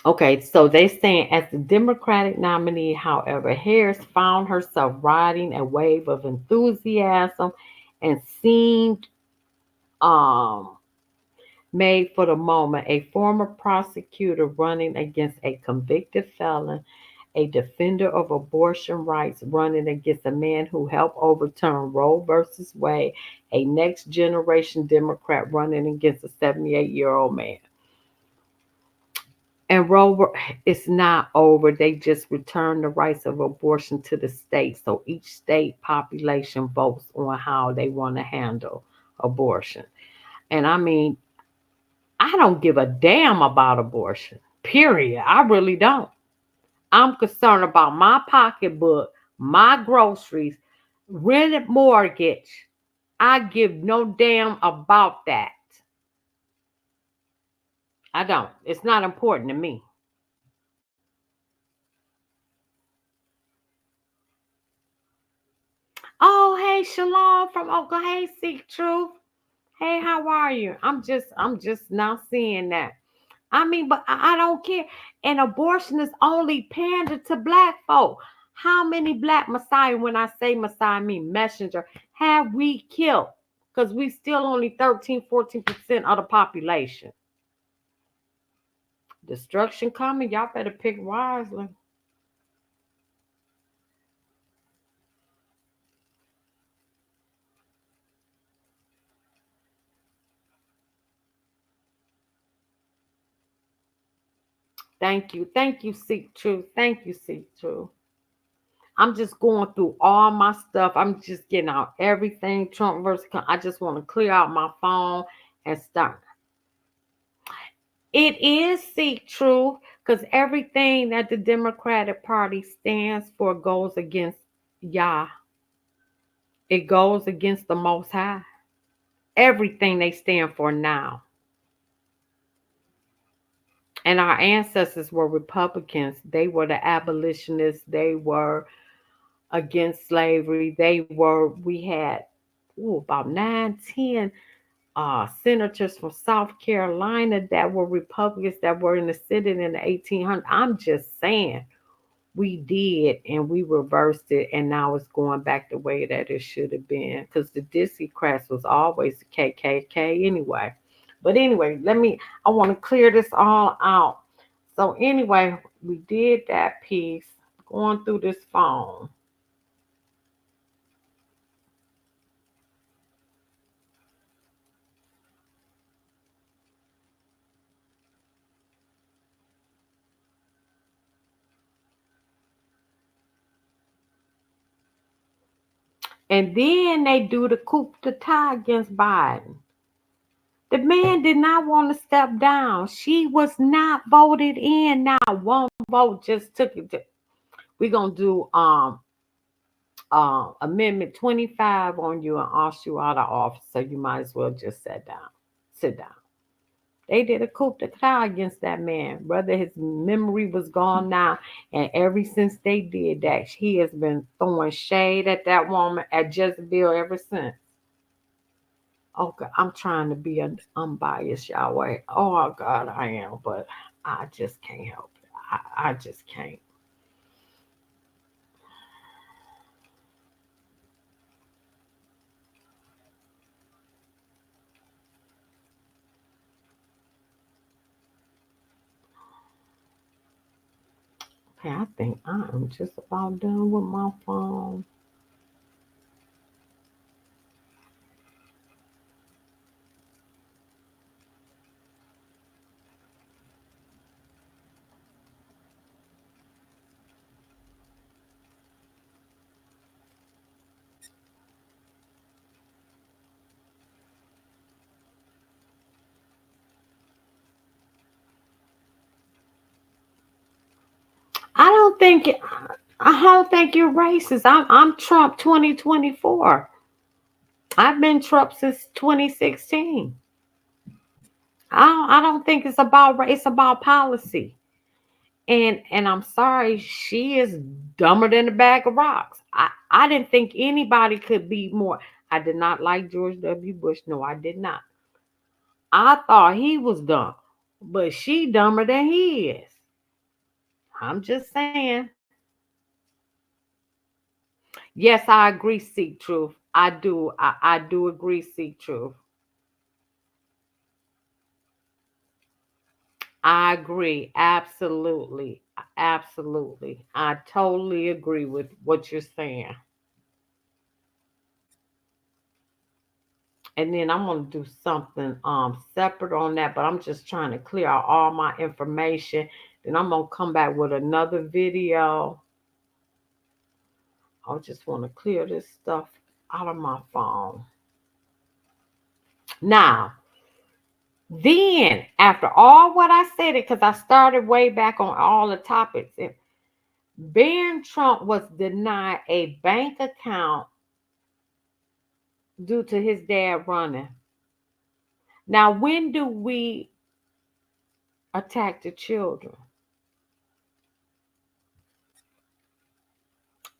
Okay, so they saying as the Democratic nominee, however, Harris found herself riding a wave of enthusiasm and seemed um made for the moment. A former prosecutor running against a convicted felon, a defender of abortion rights running against a man who helped overturn Roe versus Wade, a next generation Democrat running against a 78-year-old man. And Roe, it's not over. They just returned the rights of abortion to the states. So each state population votes on how they want to handle abortion. And I mean, I don't give a damn about abortion, period. I really don't. I'm concerned about my pocketbook, my groceries, rented mortgage. I give no damn about that. I don't. It's not important to me. Oh, hey, Shalom from Oklahoma. Hey, Seek Truth. Hey, how are you? I'm just now seeing that. I mean, but I don't care. And abortion is only pander to black folk. How many black Messiah, when I say Messiah, I mean messenger, have we killed? Because we still only 13, 14% of the population. Destruction coming. Y'all better pick wisely. Thank you. Thank you, Seek Truth. Thank you, Seek Truth. I'm just going through all my stuff. I'm just getting out everything Trump versus. I just want to clear out my phone and start. It is Seek Truth because everything that the Democratic Party stands for goes against Yah. It goes against the Most High. Everything they stand for now. And our ancestors were Republicans. They were the abolitionists. They were against slavery. We had about 9, 10 senators from South Carolina that were Republicans that were in the Senate in the 1800s. I'm just saying, we did, and we reversed it, and now it's going back the way that it should have been. Because the Dixiecrats was always the KKK anyway. But anyway, I want to clear this all out. So anyway, we did that piece. Going through this phone. And then they do the coup d'etat against Biden. The man did not want to step down. She was not voted in. Not one vote just took it. We're gonna do Amendment 25 on you and off you out of office. So you might as well just sit down. Sit down. They did a coup d'etat against that man. Whether his memory was gone now, and ever since they did that, he has been throwing shade at that woman, at Jezebel, ever since. Okay, I'm trying to be unbiased, Yahweh. Oh God, I am, but I just can't help it. I just can't. Okay, I think I am just about done with my phone. I don't think I don't think you're racist. I'm Trump 2024. I've been Trump since 2016. I don't think it's about race. It's about policy. And I'm sorry, she is dumber than a bag of rocks. I didn't think anybody could be more. I did not like George W. Bush. No, I did not. I thought he was dumb, but she dumber than he is. I'm just saying. Yes, I agree, Seek Truth. I do. I do agree, Seek Truth. I agree. Absolutely. Absolutely. I totally agree with what you're saying. And then I'm gonna do something separate on that, but I'm just trying to clear out all my information. Then I'm gonna come back with another video. I just want to clear this stuff out of my phone. Now, then after all what I said, it because I started way back on all the topics. Barron Trump was denied a bank account due to his dad running. Now, when do we attack the children?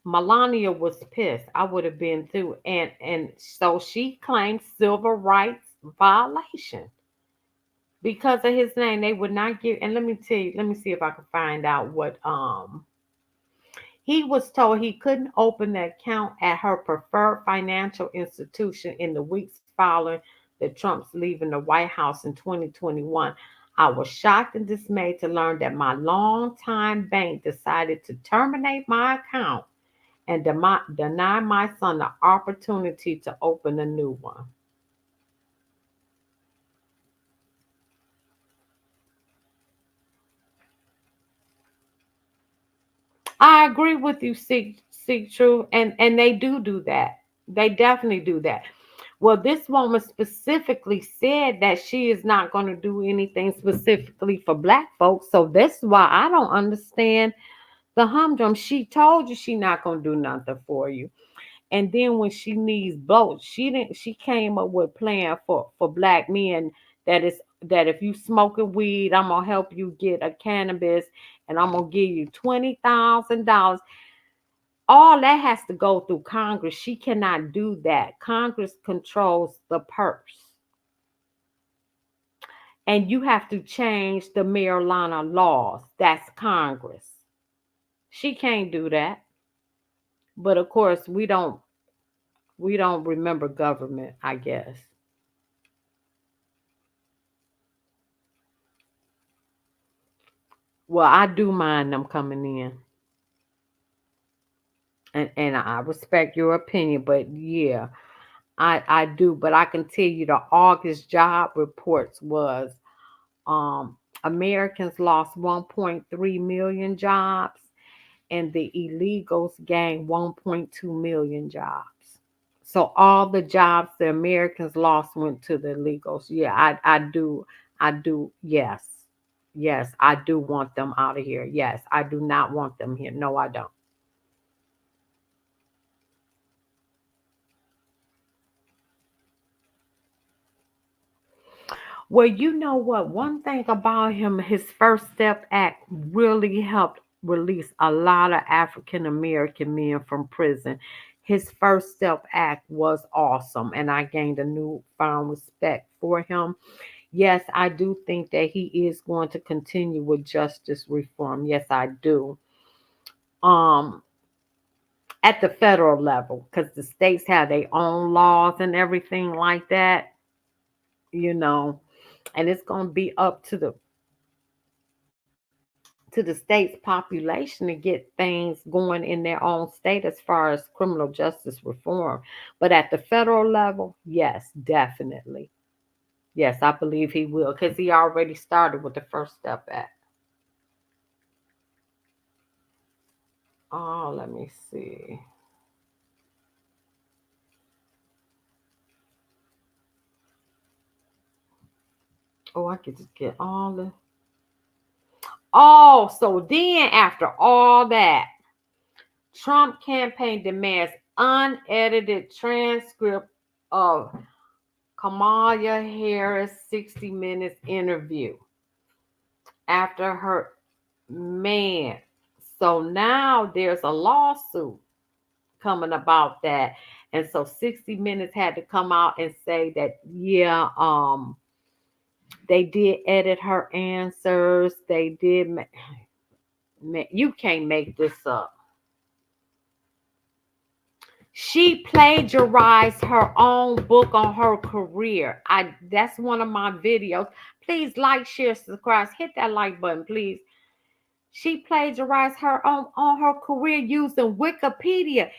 Melania was pissed. I would have been too. And so she claimed civil rights violation because of his name. They would not give, and let me tell you, let me see if I can find out what he was told he couldn't open the account at her preferred financial institution in the weeks following the Trumps leaving the White House in 2021. I was shocked and dismayed to learn that my longtime bank decided to terminate my account and deny my son the opportunity to open a new one. I agree with you, Seek True, and they do that. They definitely do that. Well, this woman specifically said that she is not going to do anything specifically for black folks. So that's why I don't understand the humdrum. She told you she not going to do nothing for you. And then when she needs votes, she came up with a plan for black men that is that if you smoking weed, I'm gonna help you get a cannabis and I'm gonna give you $20,000. All that has to go through Congress. She cannot do that. Congress controls the purse. And you have to change the marijuana laws. That's Congress. She can't do that. But of course, we don't remember government, I guess. Well, I do mind them coming in. And I respect your opinion, but yeah, I do. But I can tell you the August job reports was Americans lost 1.3 million jobs and the illegals gained 1.2 million jobs. So all the jobs the Americans lost went to the illegals. Yeah, I do, yes. Yes, I do want them out of here. Yes, I do not want them here. No, I don't. Well, you know what? One thing about him, his First Step Act really helped release a lot of African American men from prison. His First Step Act was awesome, and I gained a newfound respect for him. Yes, I do think that he is going to continue with justice reform. Yes, I do. Um, at the federal level, because the states have their own laws and everything like that, you know, and it's going to be up to the state's population to get things going in their own state as far as criminal justice reform. But at the federal level, yes, definitely. Yes, I believe he will because he already started with the First Step Act. Oh, let me see. Oh, I could just get all the. Oh, so then after all that, Trump campaign demands unedited transcript of Kamala Harris 60 Minutes interview after her man. So now there's a lawsuit coming about that. And so 60 Minutes had to come out and say that, yeah, they did edit her answers. They did. You can't make this up. She plagiarized her own book on her career. I That's one of my videos. Please like, share, subscribe. Hit that like button, please. She plagiarized her own on her career using Wikipedia.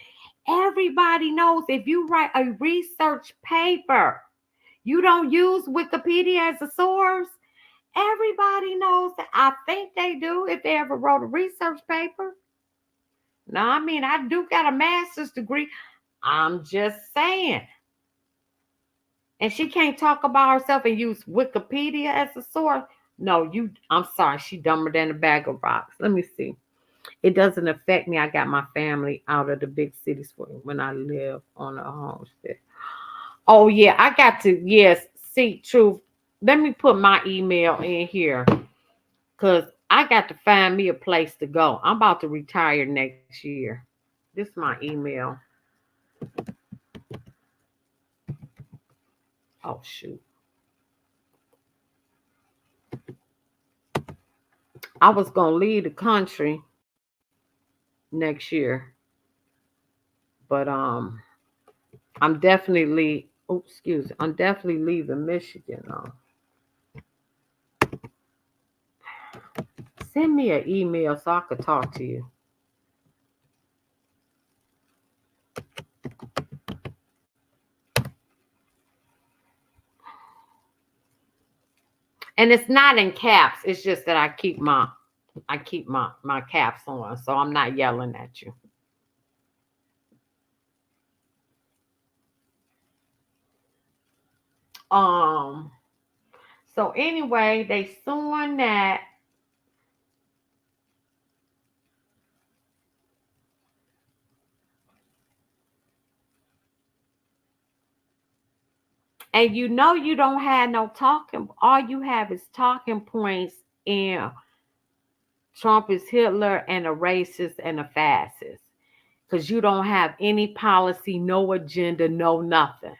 Everybody knows if you write a research paper, you don't use Wikipedia as a source. Everybody knows that. I think they do if they ever wrote a research paper. Now, I mean, I do got a master's degree. I'm just saying. And she can't talk about herself and use Wikipedia as a source. No, I'm sorry, she dumber than a bag of rocks. Let me see. It doesn't affect me. I got my family out of the big cities when I live on a homestead. Oh yeah, I got to, yes, see truth. Let me put my email in here because I got to find me a place to go. I'm about to retire next year. This is my email. Oh shoot. I was gonna leave the country next year, but I'm definitely oh excuse me, I'm definitely leaving Michigan. Send me an email so I could talk to you. And it's not in caps. It's just that I keep my caps on, so I'm not yelling at you. Um. So anyway, they suing that, and you don't have no talking. All you have is talking points, and Trump is Hitler and a racist and a fascist. Because you don't have any policy, no agenda, no nothing.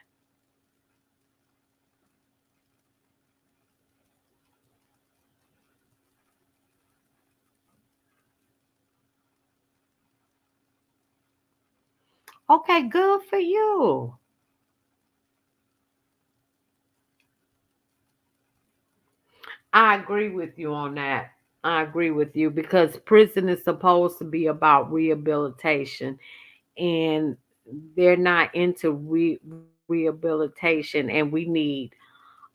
Okay, good for you. I agree with you on that. I agree with you because prison is supposed to be about rehabilitation, and they're not into rehabilitation, and we need.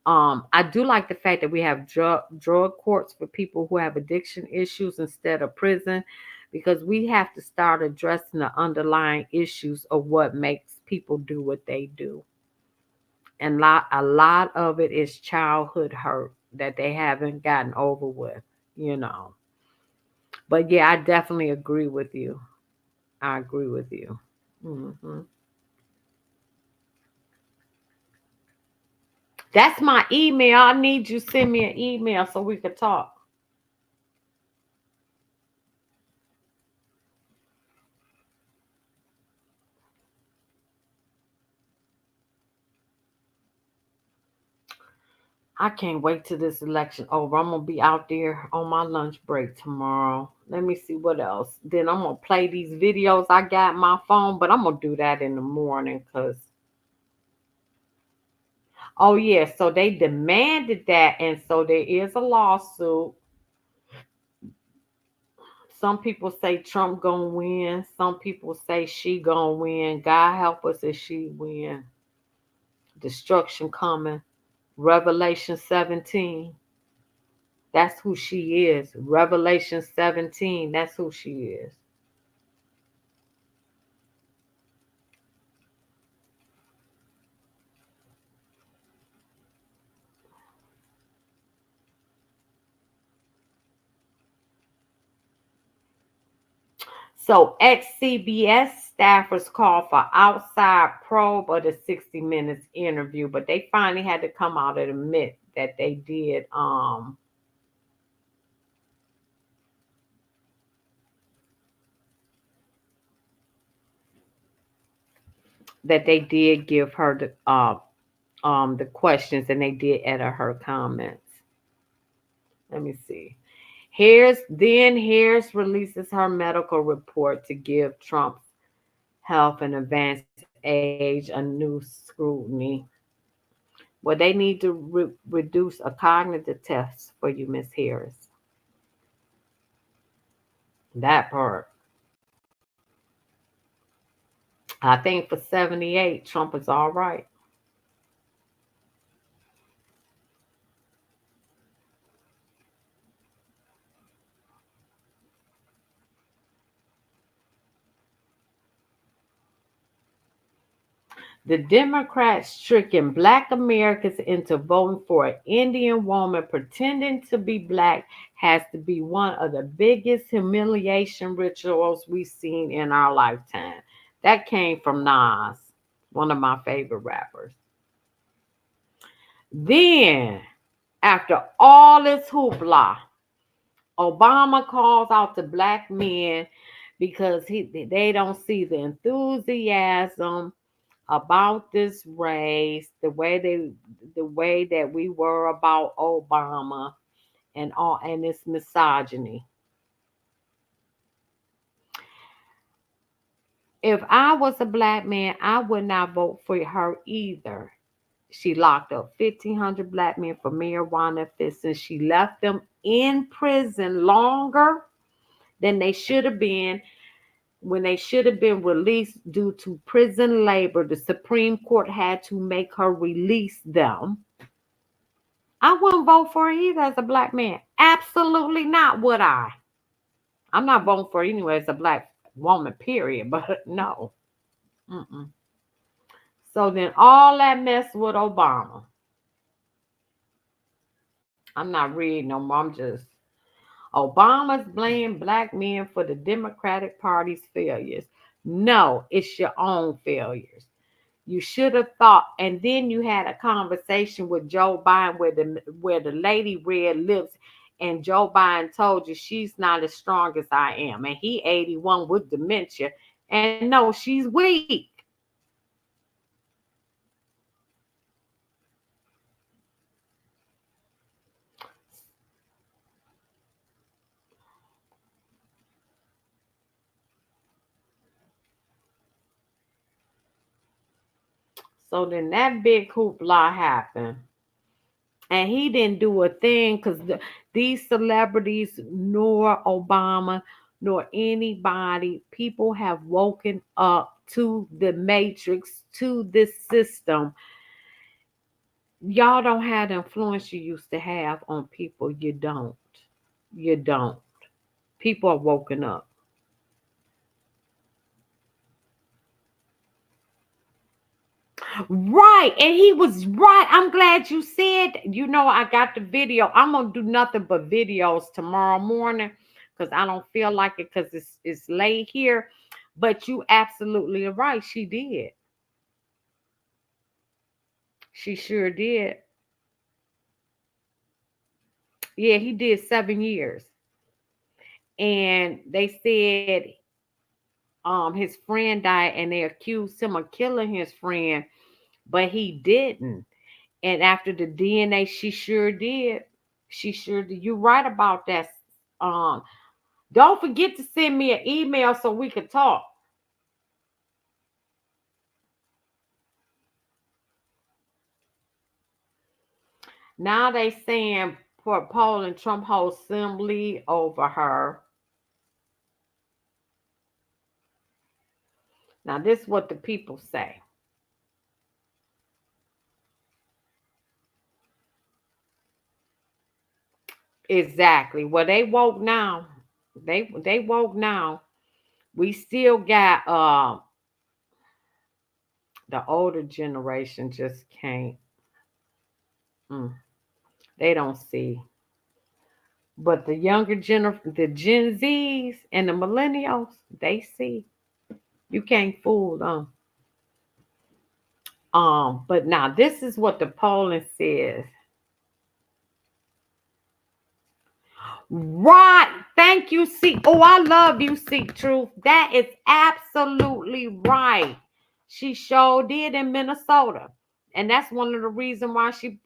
I do like the fact that we have drug courts for people who have addiction issues instead of prison, because we have to start addressing the underlying issues of what makes people do what they do, and a lot of it is childhood hurt that they haven't gotten over with, you know. But yeah, I definitely agree with you. I agree with you. Hmm. That's my email. I need you to send me an email so we could talk. I can't wait till this election over. I'm gonna be out there on my lunch break tomorrow. Let me see what else. Then I'm gonna play these videos I got on my phone, but I'm gonna do that in the morning because oh yeah, so they demanded that, and so there is a lawsuit. Some people say Trump gonna win. Some people say she gonna win. God help us if she win. Destruction coming. Revelation 17. That's who she is. Revelation 17. That's who she is. So ex-CBS staffers called for outside probe of the 60 Minutes interview, but they finally had to come out and admit that they did give her the questions, and they did edit her comments. Let me see. Harris releases her medical report to give Trump's health and advanced age a new scrutiny. Well, they need to reduce a cognitive test for you, Miss Harris. That part. I think for 78, Trump is all right. The Democrats tricking black Americans into voting for an Indian woman pretending to be black has to be one of the biggest humiliation rituals we've seen in our lifetime. That came from Nas, one of my favorite rappers. Then, after all this hoopla, Obama calls out the black men because they don't see the enthusiasm about this race, the way that we were about Obama, and this misogyny. If I was a black man, I would not vote for her either. She locked up 1,500 black men for marijuana offenses, and she left them in prison longer than they should have been when they should have been released due to prison labor. The Supreme Court had to make her release them. I wouldn't vote for her either as a black man. Absolutely not would I. I'm not voting for her anyway as a black woman, period. But no. Mm-mm. So then all that mess with Obama. I'm not reading no more. I'm just Obama's blame black men for the Democratic Party's failures. No, it's your own failures. You should have thought, and then you had a conversation with Joe Biden where the lady read lips, and Joe Biden told you she's not as strong as I am, and he 81 with dementia, and no, she's weak. So then that big hoopla happened, and he didn't do a thing because these celebrities, nor Obama, nor anybody, people have woken up to the matrix, to this system. Y'all don't have the influence you used to have on people. You don't. You don't. People are woken up. Right. And he was right. I'm glad you said, I got the video. I'm going to do nothing but videos tomorrow morning because I don't feel like it because it's late here. But you absolutely are right. She did. She sure did. Yeah, he did 7 years. And they said his friend died and they accused him of killing his friend, but he didn't. And after the DNA, she sure did. She sure did. You're right about that. Um, don't forget to send me an email so we can talk. Now they saying for Poland, Trump holds assembly over her. Now this is what the people say. Exactly. Well, they woke now. They woke now. We still got the older generation just can't. Mm, they don't see. But the younger the Gen Zs and the millennials, they see. You can't fool them. But now this is what the polling says. Right. Thank you, see. Oh, I love you, Seek Truth. That is absolutely right. She sure did in Minnesota. And that's one of the reasons why she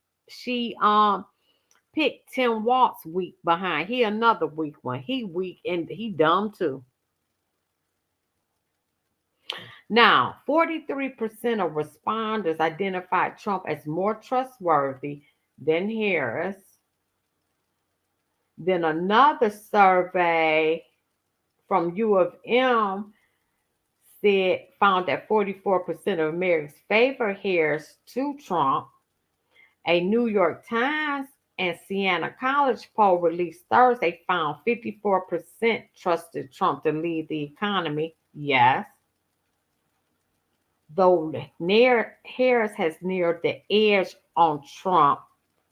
picked Tim Waltz weak behind. He another weak one. He weak and he dumb too. Now, 43% of responders identified Trump as more trustworthy than Harris. Then another survey from U of M said found that 44% of Americans favor Harris to Trump. A New York Times and Siena College poll released Thursday found 54% trusted Trump to lead the economy. Yes. Though Harris has neared the edge on Trump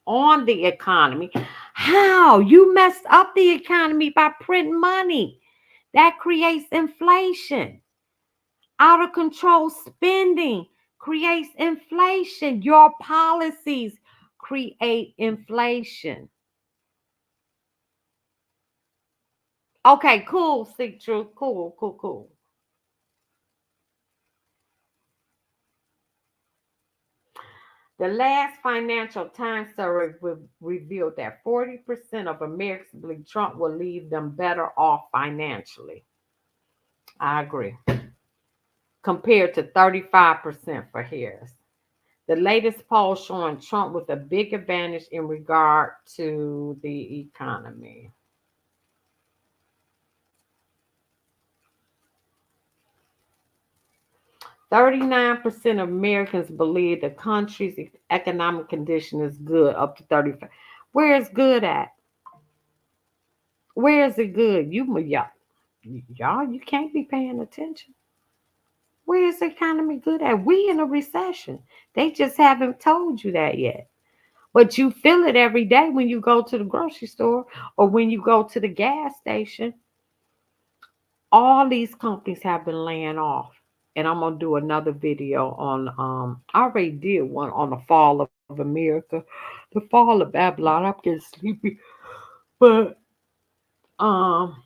on the economy. How? You messed up the economy by printing money. That creates inflation. Out of control spending creates inflation. Your policies create inflation. Okay, cool, Seek Truth. Cool, cool, cool. The last Financial Times survey revealed that 40% of Americans believe Trump will leave them better off financially. I agree. Compared to 35% for Harris. The latest poll showing Trump with a big advantage in regard to the economy. 39% of Americans believe the country's economic condition is good, up to 35. Where is good at? Where is it good? Y'all, you can't be paying attention. Where is the economy good at? We in a recession. They just haven't told you that yet. But you feel it every day when you go to the grocery store or when you go to the gas station. All these companies have been laying off. And I'm gonna do another video on I already did one on the fall of America, the fall of Babylon. I'm getting sleepy. But um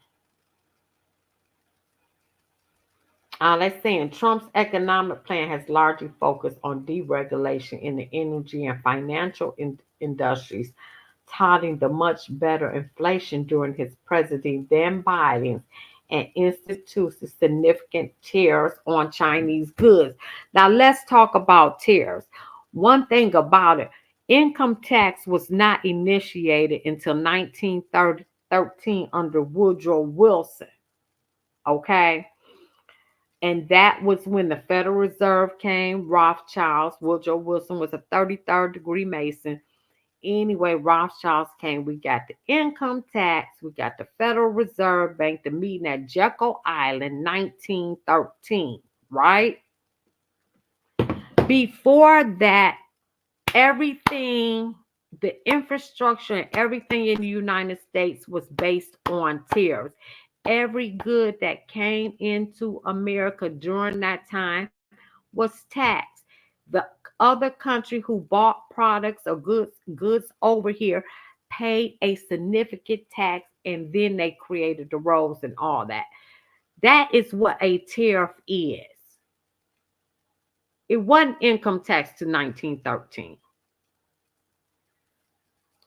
let's say Trump's economic plan has largely focused on deregulation in the energy and financial industries, touting the much better inflation during his presidency than Biden's, and institutes significant tariffs on Chinese goods. Now, let's talk about tariffs. One thing about it, income tax was not initiated until 1913 under Woodrow Wilson. Okay, and that was when the Federal Reserve came, Rothschilds. Woodrow Wilson was a 33rd degree Mason. Anyway, Rothschilds came. We got the income tax. We got the Federal Reserve Bank, the meeting at Jekyll Island, 1913, right? Before that, everything, the infrastructure and everything in the United States was based on tariffs. Every good that came into America during that time was taxed. The other country who bought products or goods over here paid a significant tax, and then they created the roads and all that. That is what a tariff is. It wasn't income tax to 1913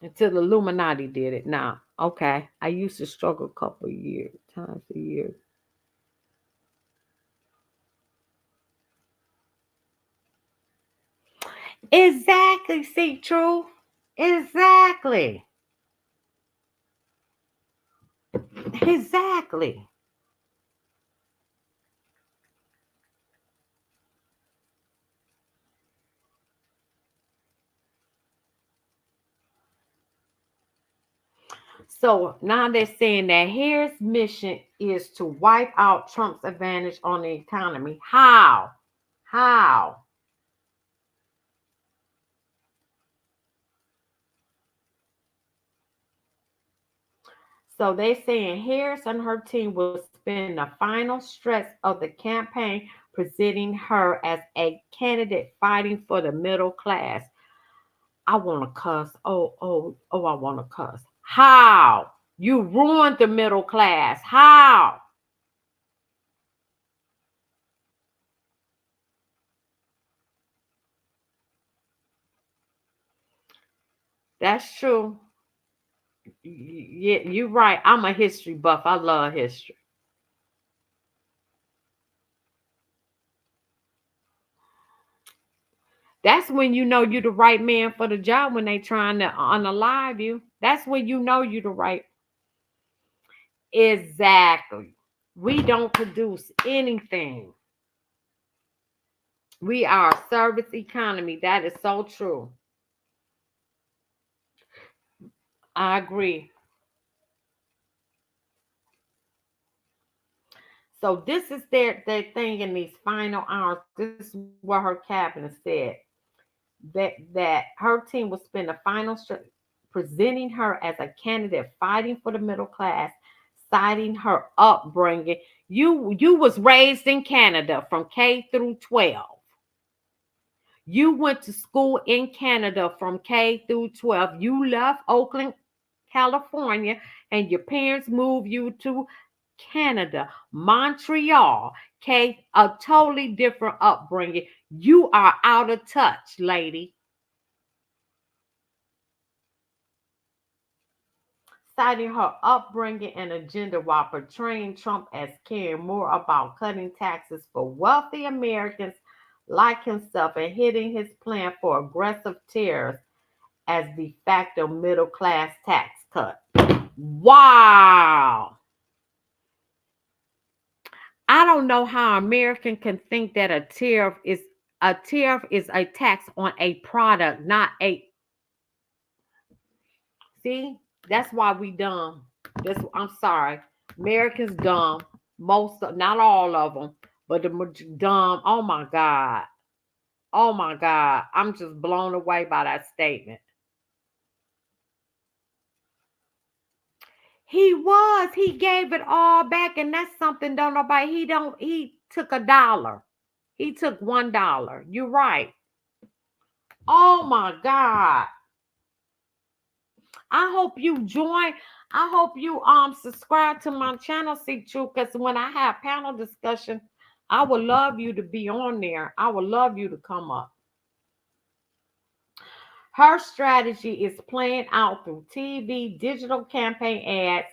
until the Illuminati did it. Now, okay, I used to struggle a couple of years, times a year. Exactly, see, true. Exactly. Exactly. So now they're saying that Harris' mission is to wipe out Trump's advantage on the economy. How? How? So they're saying Harris and her team will spend the final stretch of the campaign presenting her as a candidate fighting for the middle class. I want to cuss. I want to cuss. How? You ruined the middle class. How? That's true. Yeah, you're right. I'm a history buff. I love history. That's when you know you're the right man for the job when they trying to unalive you. That's when you know you're the right. Exactly. We don't produce anything. We are a service economy. That is so true. I agree. So this is their thing in these final hours. This is what her cabinet said. That her team will spend the final presenting her as a candidate fighting for the middle class, citing her upbringing. You was raised in Canada from K through 12. You went to school in Canada from K through 12. You left Oakland, California, and your parents moved you to Canada, Montreal. K, a totally different upbringing. You are out of touch, lady. Citing her upbringing and agenda while portraying Trump as caring more about cutting taxes for wealthy Americans like himself and hitting his plan for aggressive tariffs as de facto middle class tax cut. Wow. I don't know how American can think that a tariff is a tax on a product, not a see, that's why we dumb. I'm sorry. Americans dumb. Not all of them, but dumb. Oh my God. Oh my God. I'm just blown away by that statement. He was. He gave it all back, and that's something don't nobody. He took $1. He took $1. You're right. Oh my God. I hope you join. I hope you subscribe to my channel, see True, because when I have panel discussion, I would love you to be on there. I would love you to come up. Her strategy is playing out through TV, digital campaign ads,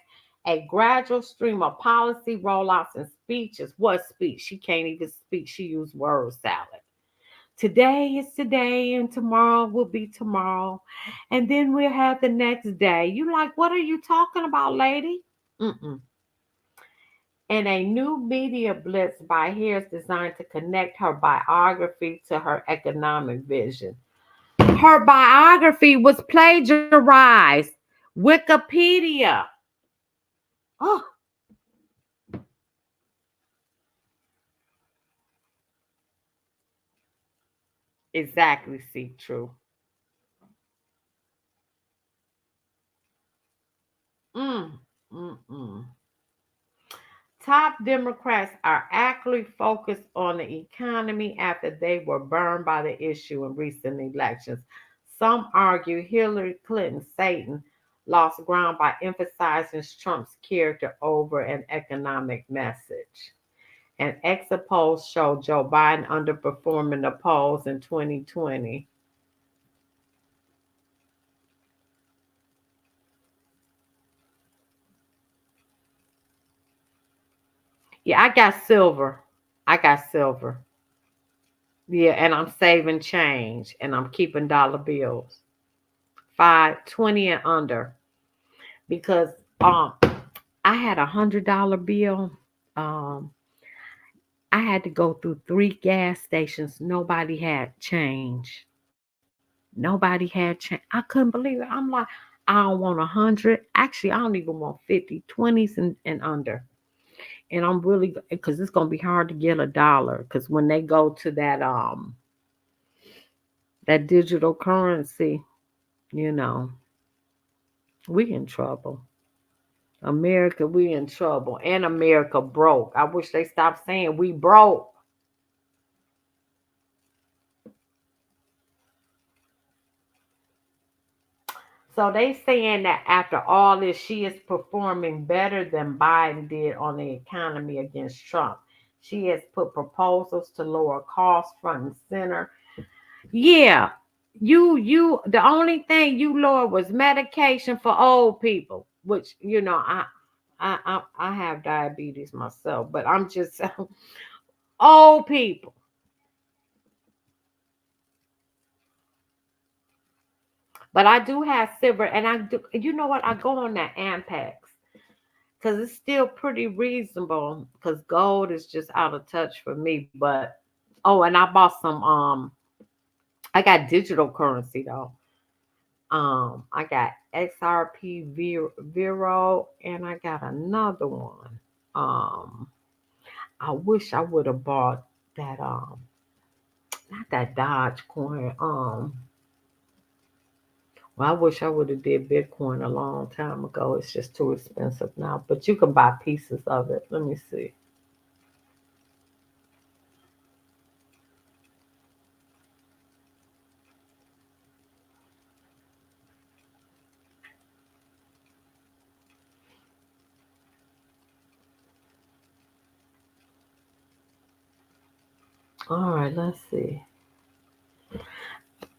a gradual stream of policy rollouts and speeches. What speech? She can't even speak. She used word salad. Today is today, and tomorrow will be tomorrow, and then we'll have the next day. You like, what are you talking about, lady? Mm-mm. And a new media blitz by Harris designed to connect her biography to her economic vision. Her biography was plagiarized. Wikipedia. Oh, exactly. See, true. Mm, mm, mm. Top Democrats are actively focused on the economy after they were burned by the issue in recent elections. Some argue Hillary Clinton's Satan lost ground by emphasizing Trump's character over an economic message. And exit polls show Joe Biden underperforming the polls in 2020. Yeah, I got silver. I got silver. Yeah, and I'm saving change and I'm keeping dollar bills. 5, 20 and under. Because um I had $100 bill. Um I had to go through 3 gas stations. Nobody had change. Nobody had change. I couldn't believe it. I'm like, I don't want 100. Actually, I don't even want 50, 20s and under. And I'm really because it's gonna be hard to get $1. Because when they go to that digital currency, you know, we in trouble. America, we in trouble. And America broke. I wish they stopped saying we broke. So they saying that after all this, she is performing better than Biden did on the economy against Trump. She has put proposals to lower costs front and center. Yeah, the only thing you lowered was medication for old people, which I have diabetes myself, but I'm just old people. But I do have silver, and I do. You know what? I go on that Ampex because it's still pretty reasonable. Because gold is just out of touch for me. But oh, and I bought some. I got digital currency though. I got XRP Vero, and I got another one. Um, I wish I would have bought that. Not that Dodge coin. Well, I wish I would have did Bitcoin a long time ago. It's just too expensive now. But you can buy pieces of it. Let me see. All right, let's see.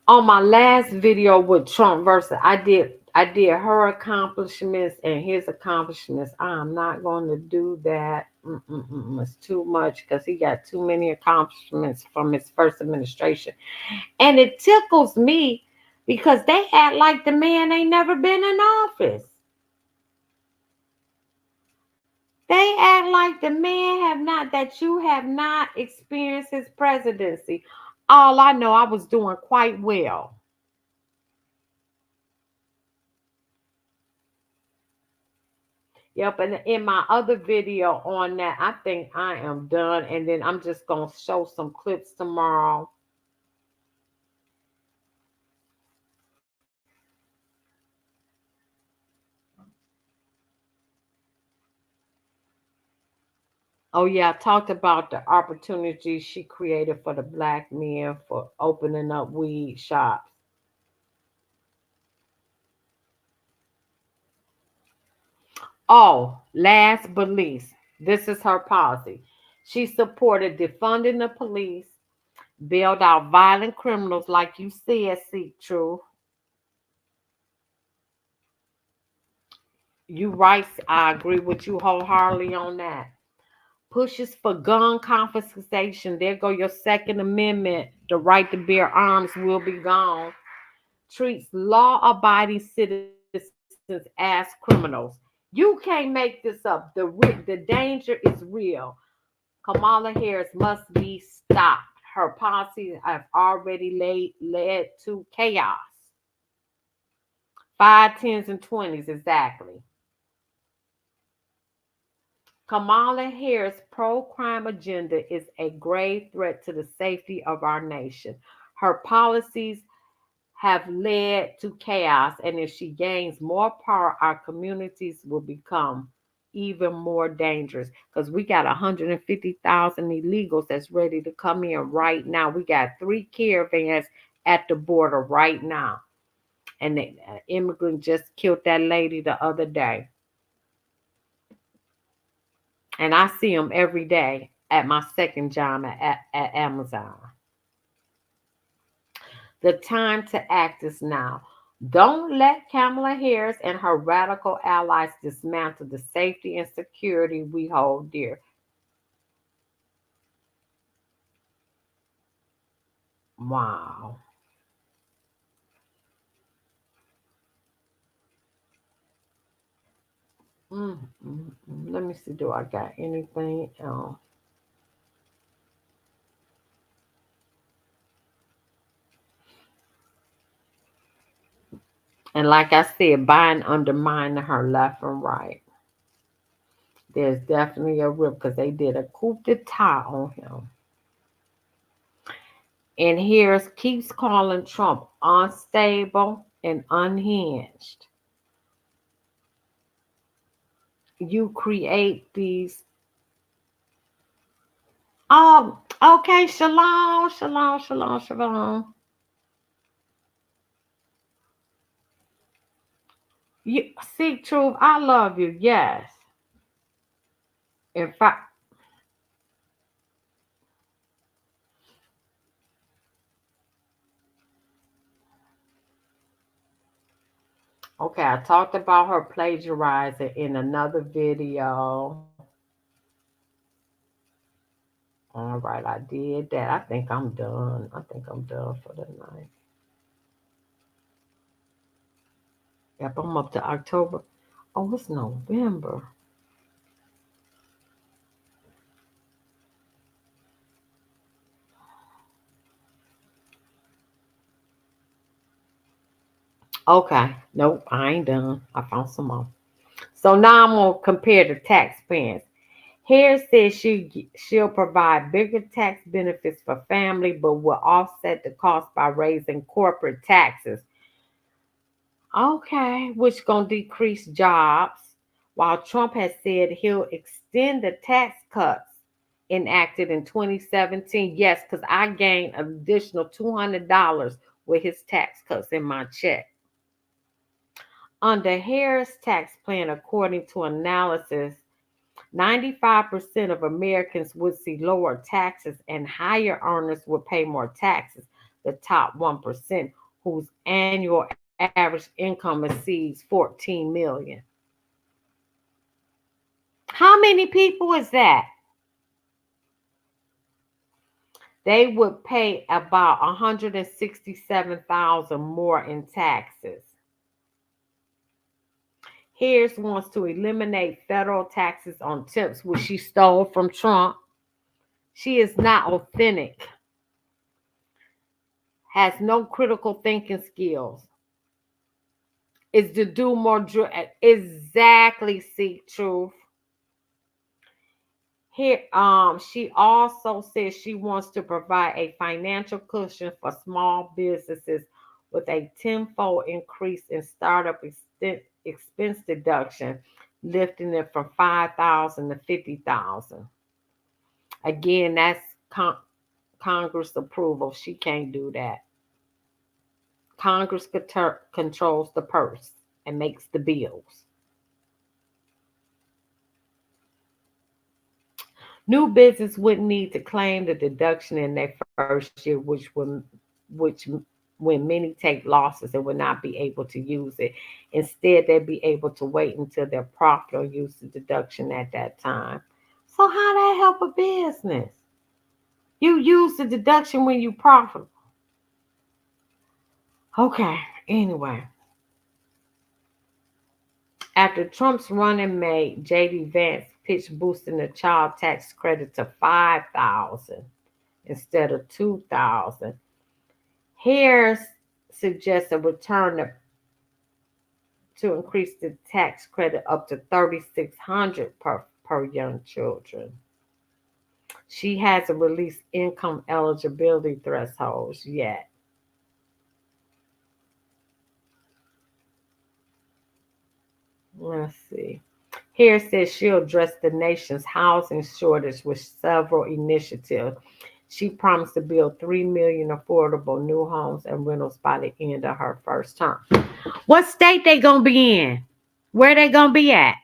On my last video with Trump versus, I did. I did her accomplishments and his accomplishments. I'm not going to do that. It's too much because he got too many accomplishments from his first administration. And it tickles me because they act like the man ain't never been in office. They act like the man have not, that you have not experienced his presidency. All I know, I was doing quite well. Yep, and in my other video on that, I think I am done. And then I'm just going to show some clips tomorrow. Oh, yeah, I talked about the opportunity she created for the black men for opening up weed shops. Oh, last but least, this is her policy. She supported defunding the police, bailed out violent criminals, like you said, Seek Truth. You right, I agree with you wholeheartedly on that. Pushes for gun confiscation. There go your Second Amendment. The right to bear arms will be gone. Treats law-abiding citizens as criminals. You can't make this up. The danger is real. Kamala Harris must be stopped. Her policies have already led to chaos. Five, tens, and twenties exactly. Kamala Harris' pro-crime agenda is a grave threat to the safety of our nation. Her policies have led to chaos, and if she gains more power, our communities will become even more dangerous because we got 150,000 illegals that's ready to come in right now. We got three caravans at the border right now, and the immigrant just killed that lady the other day. And I see them every day at my second job at Amazon. The time to act is now. Don't let Kamala Harris and her radical allies dismantle the safety and security we hold dear. Wow. Let me see. Do I got anything else? And like I said, Biden undermining her left and right. There's definitely a rip because they did a coup d'etat on him. And Harris keeps calling Trump unstable and unhinged. You create these. Okay, shalom, shalom, shalom, shalom. You seek truth. I love you. Yes. In fact, okay, I talked about her plagiarizing in another video. All right, I did that. I think I'm done. I think I'm done for the night. Yep, I'm up to October. Oh, it's November. Okay. Nope, I ain't done. I found some more. So now I'm gonna compare the tax plans. Harris says she'll provide bigger tax benefits for family, but will offset the cost by raising corporate taxes. Okay, which gonna decrease jobs. While Trump has said he'll extend the tax cuts enacted in 2017. Yes, because I gained an additional $200 with his tax cuts in my check. Under Harris' tax plan, according to analysis, 95% of Americans would see lower taxes and higher earners would pay more taxes. The top 1%, whose annual average income exceeds 14 million. How many people is that? They would pay about 167,000 more in taxes. Harris wants to eliminate federal taxes on tips, which she stole from Trump. She is not authentic, has no critical thinking skills, is to do more exactly seek truth. Here, she also says she wants to provide a financial cushion for small businesses with a tenfold increase in startup expense deduction, lifting it from 5,000 to 50,000. Again, that's Congress approval. She can't do that. Congress controls the purse and makes the bills. New business wouldn't need to claim the deduction in their first year, which when many take losses and would not be able to use it. Instead, they'd be able to wait until they're profitable or use the deduction at that time. So how that help a business? You use the deduction when you profitable. Okay. Anyway, after Trump's running mate J.D. Vance pitched boosting the child tax credit to 5,000 instead of 2,000, Harris suggests a return to increase the tax credit up to 3,600 per young children. She hasn't released income eligibility thresholds yet. Let's see. Harris says she'll address the nation's housing shortage with several initiatives. She promised to build 3 million affordable new homes and rentals by the end of her first term. What state they gonna be in? Where they gonna be at?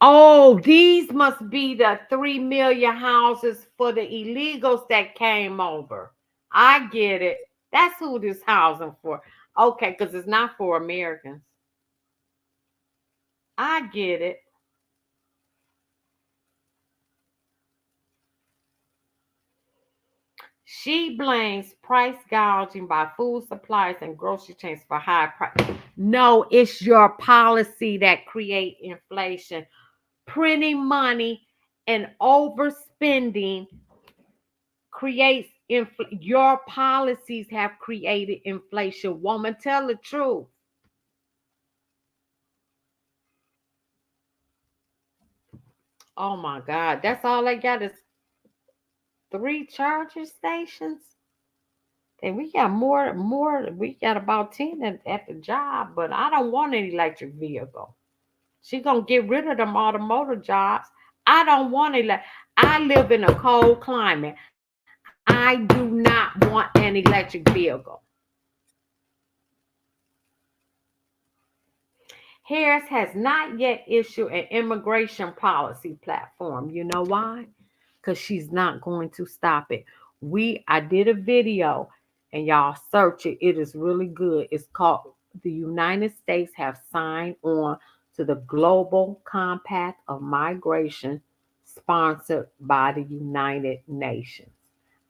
Oh, these must be the 3 million houses for the illegals that came over. I get it. That's who this housing for. Okay, because it's not for Americans. I get it. She blames price gouging by food suppliers and grocery chains for high price. No, it's your policy that create inflation. Printing money and overspending creates your policies have created inflation. Woman, tell the truth. Oh my God, that's all they got is 3 charging stations. And we got more. We got about 10 at the job, but I don't want an electric vehicle. She gonna get rid of them automotive jobs. I don't want to. I live in a cold climate. I do not want an electric vehicle. Harris has not yet issued an immigration policy platform. You know why? Because she's not going to stop it. I did a video and y'all search it. It is really good. It's called The United States Have Signed On to the Global Compact of Migration sponsored by the United Nations.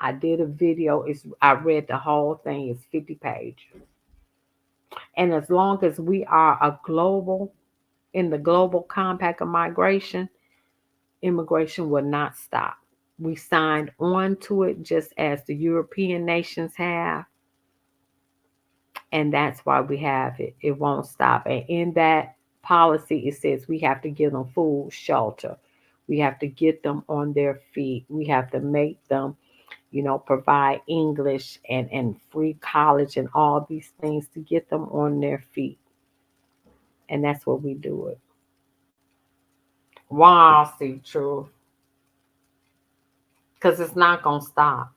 I did a video. I read the whole thing. It's 50 pages. And as long as we are a global in the global compact of migration, immigration will not stop. We signed on to it just as the European nations have, and that's why we have it. It won't stop. And in that policy, it says we have to give them food, shelter. We have to get them on their feet. We have to make them, provide English and free college and all these things to get them on their feet. And that's what we do it. Wow, see, true. Because it's not going to stop.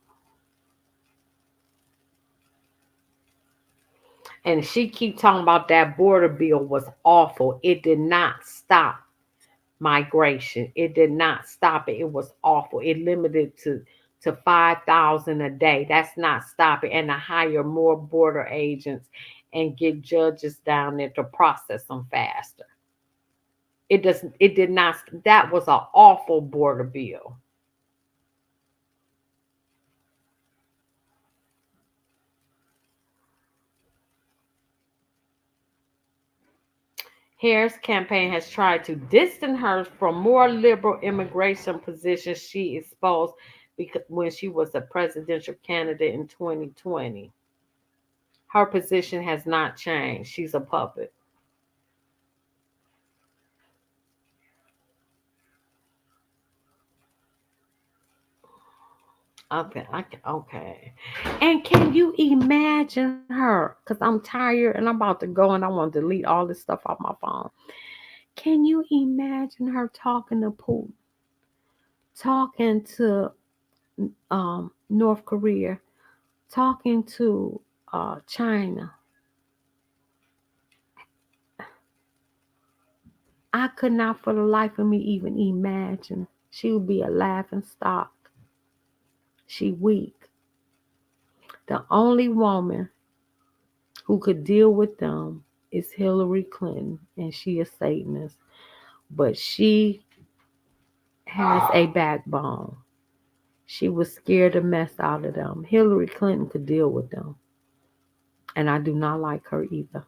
And she keep talking about that border bill was awful. It did not stop migration. It did not stop it. It was awful. It limited to to 5,000 a day. That's not stopping. And to hire more border agents and get judges down there to process them faster. It did not. That was an awful border bill. Harris' campaign has tried to distance her from more liberal immigration positions she espoused because when she was a presidential candidate in 2020. Her position has not changed. She's a puppet. Okay, okay. And can you imagine her? Because I'm tired and I'm about to go and I want to delete all this stuff off my phone. Can you imagine her talking to Putin, talking to North Korea, talking to China? I could not for the life of me even imagine. She would be a laughing stock. She weak. The only woman who could deal with them is Hillary Clinton, and she is Satanist. But she has a backbone. She was scared the mess out of them. Hillary Clinton could deal with them, and I do not like her either.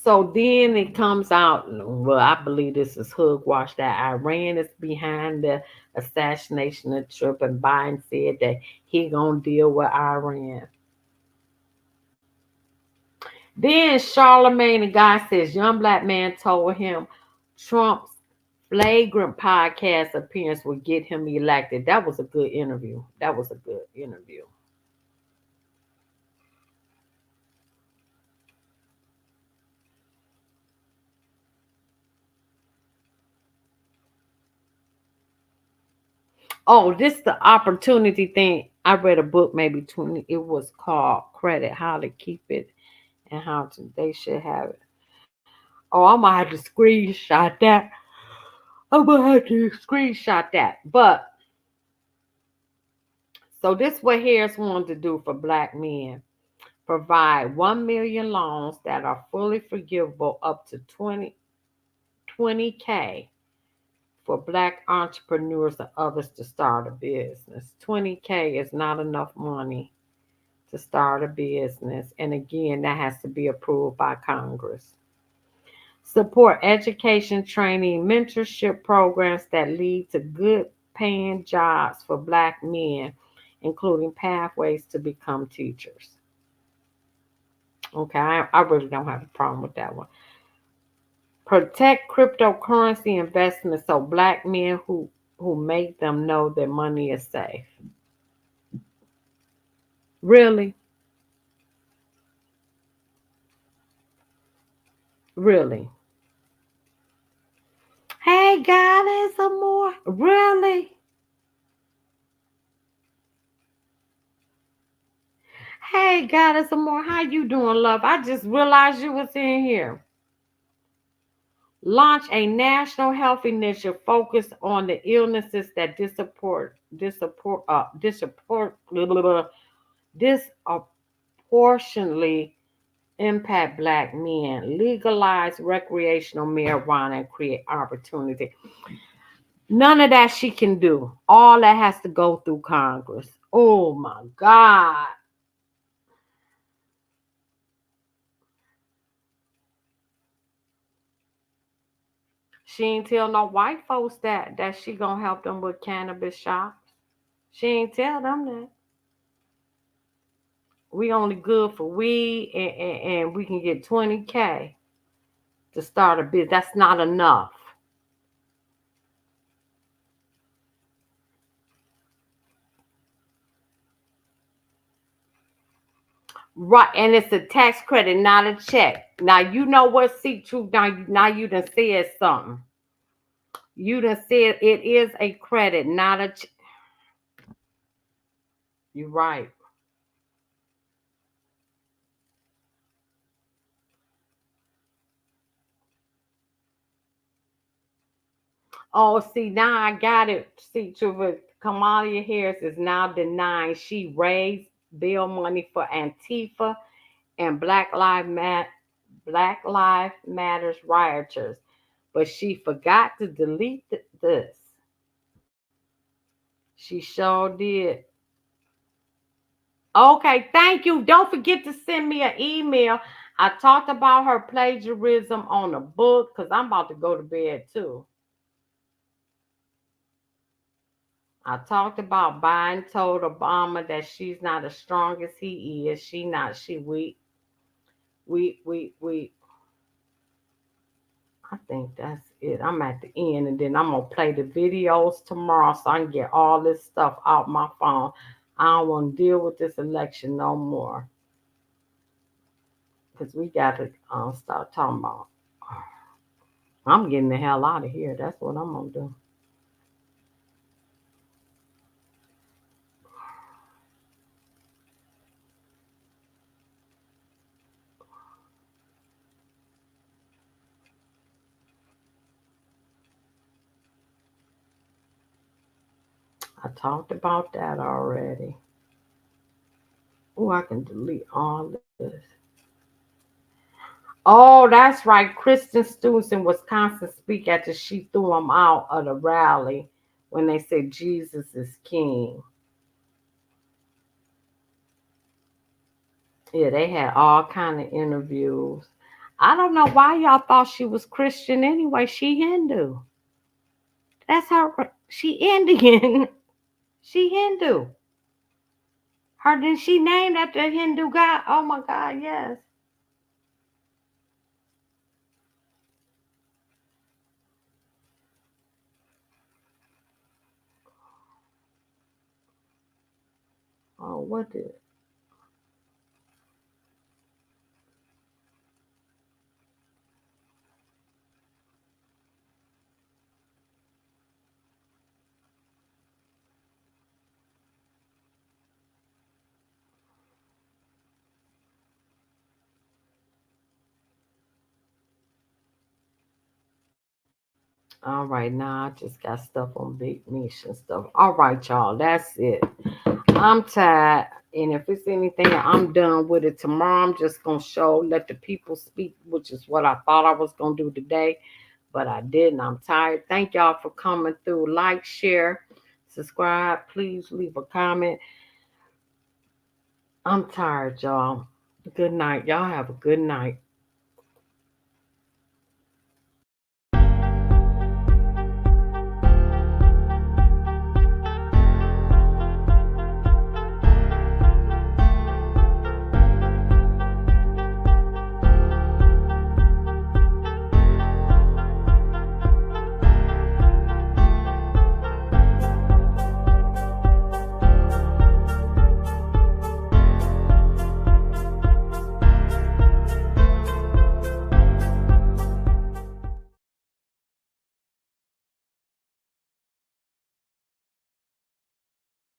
So then it comes out, well, I believe this is hogwash that Iran is behind the assassination of Trump, and Biden said that he gonna deal with Iran. Then Charlemagne the guy says young black man told him Trump's flagrant podcast appearance would get him elected. That was a good interview. That was a good interview. Oh, this the opportunity thing. I read a book maybe 20. It was called Credit, How to Keep It and How to They Should Have It. Oh, I'm gonna have to screenshot that. I'm gonna have to screenshot that. But so this what Harris wanted to do for black men. Provide 1 million loans that are fully forgivable up to 20K for black entrepreneurs and others to start a business. 20K is not enough money to start a business. And again, that has to be approved by Congress. Support education, training, mentorship programs that lead to good paying jobs for black men, including pathways to become teachers. Okay, I really don't have a problem with that one. Protect cryptocurrency investments so black men who make them know their money is safe. Really? Really? Hey, God, there's some more. Really? Hey, God, there's some more. How you doing, love? I just realized you was in here. Launch a national health initiative focused on the illnesses that disproportionately impact black men, legalize recreational marijuana, and create opportunity. None of that she can do. All that has to go through Congress. Oh my God. She ain't tell no white folks that she gonna help them with cannabis shops. She ain't tell them that. We only good for weed and we can get 20K to start a business. That's not enough. Right, and it's a tax credit, not a check. Now you know what, see, truth. Now you done said something. You done said it is a credit, not a. You're right. Oh, see, now I got it. See, to Kamala Harris is now denying she raised bill money for Antifa and Black Lives Matters rioters, but she forgot to delete this. She sure did. Okay, thank you. Don't forget to send me an email. I talked about her plagiarism on a book because I'm about to go to bed too. I talked about Biden told Obama that she's not as strong as he is. She not. She weak. We. I think that's it. I'm at the end, and then I'm gonna play the videos tomorrow so I can get all this stuff out my phone. I don't want to deal with this election no more because we got to start talking about. I'm getting the hell out of here. That's what I'm gonna do. I talked about that already. Oh, I can delete all this. Oh, that's right. Kristen students in Wisconsin speak after she threw them out of the rally when they said Jesus is king. Yeah, they had all kind of interviews. I don't know why y'all thought she was Christian anyway. She Hindu. That's her. She Indian. She Hindu. Her then she named after a Hindu god. Oh my God, yes. Oh, what did? All right, now I just got stuff on Big Mish and stuff. All right, y'all, that's it. I'm tired, and if it's anything, I'm done with it. Tomorrow, I'm just gonna show, let the people speak, which is what I thought I was gonna do today, but I didn't. I'm tired. Thank y'all for coming through. Like, share, subscribe. Please leave a comment. I'm tired, y'all. Good night. Y'all have a good night.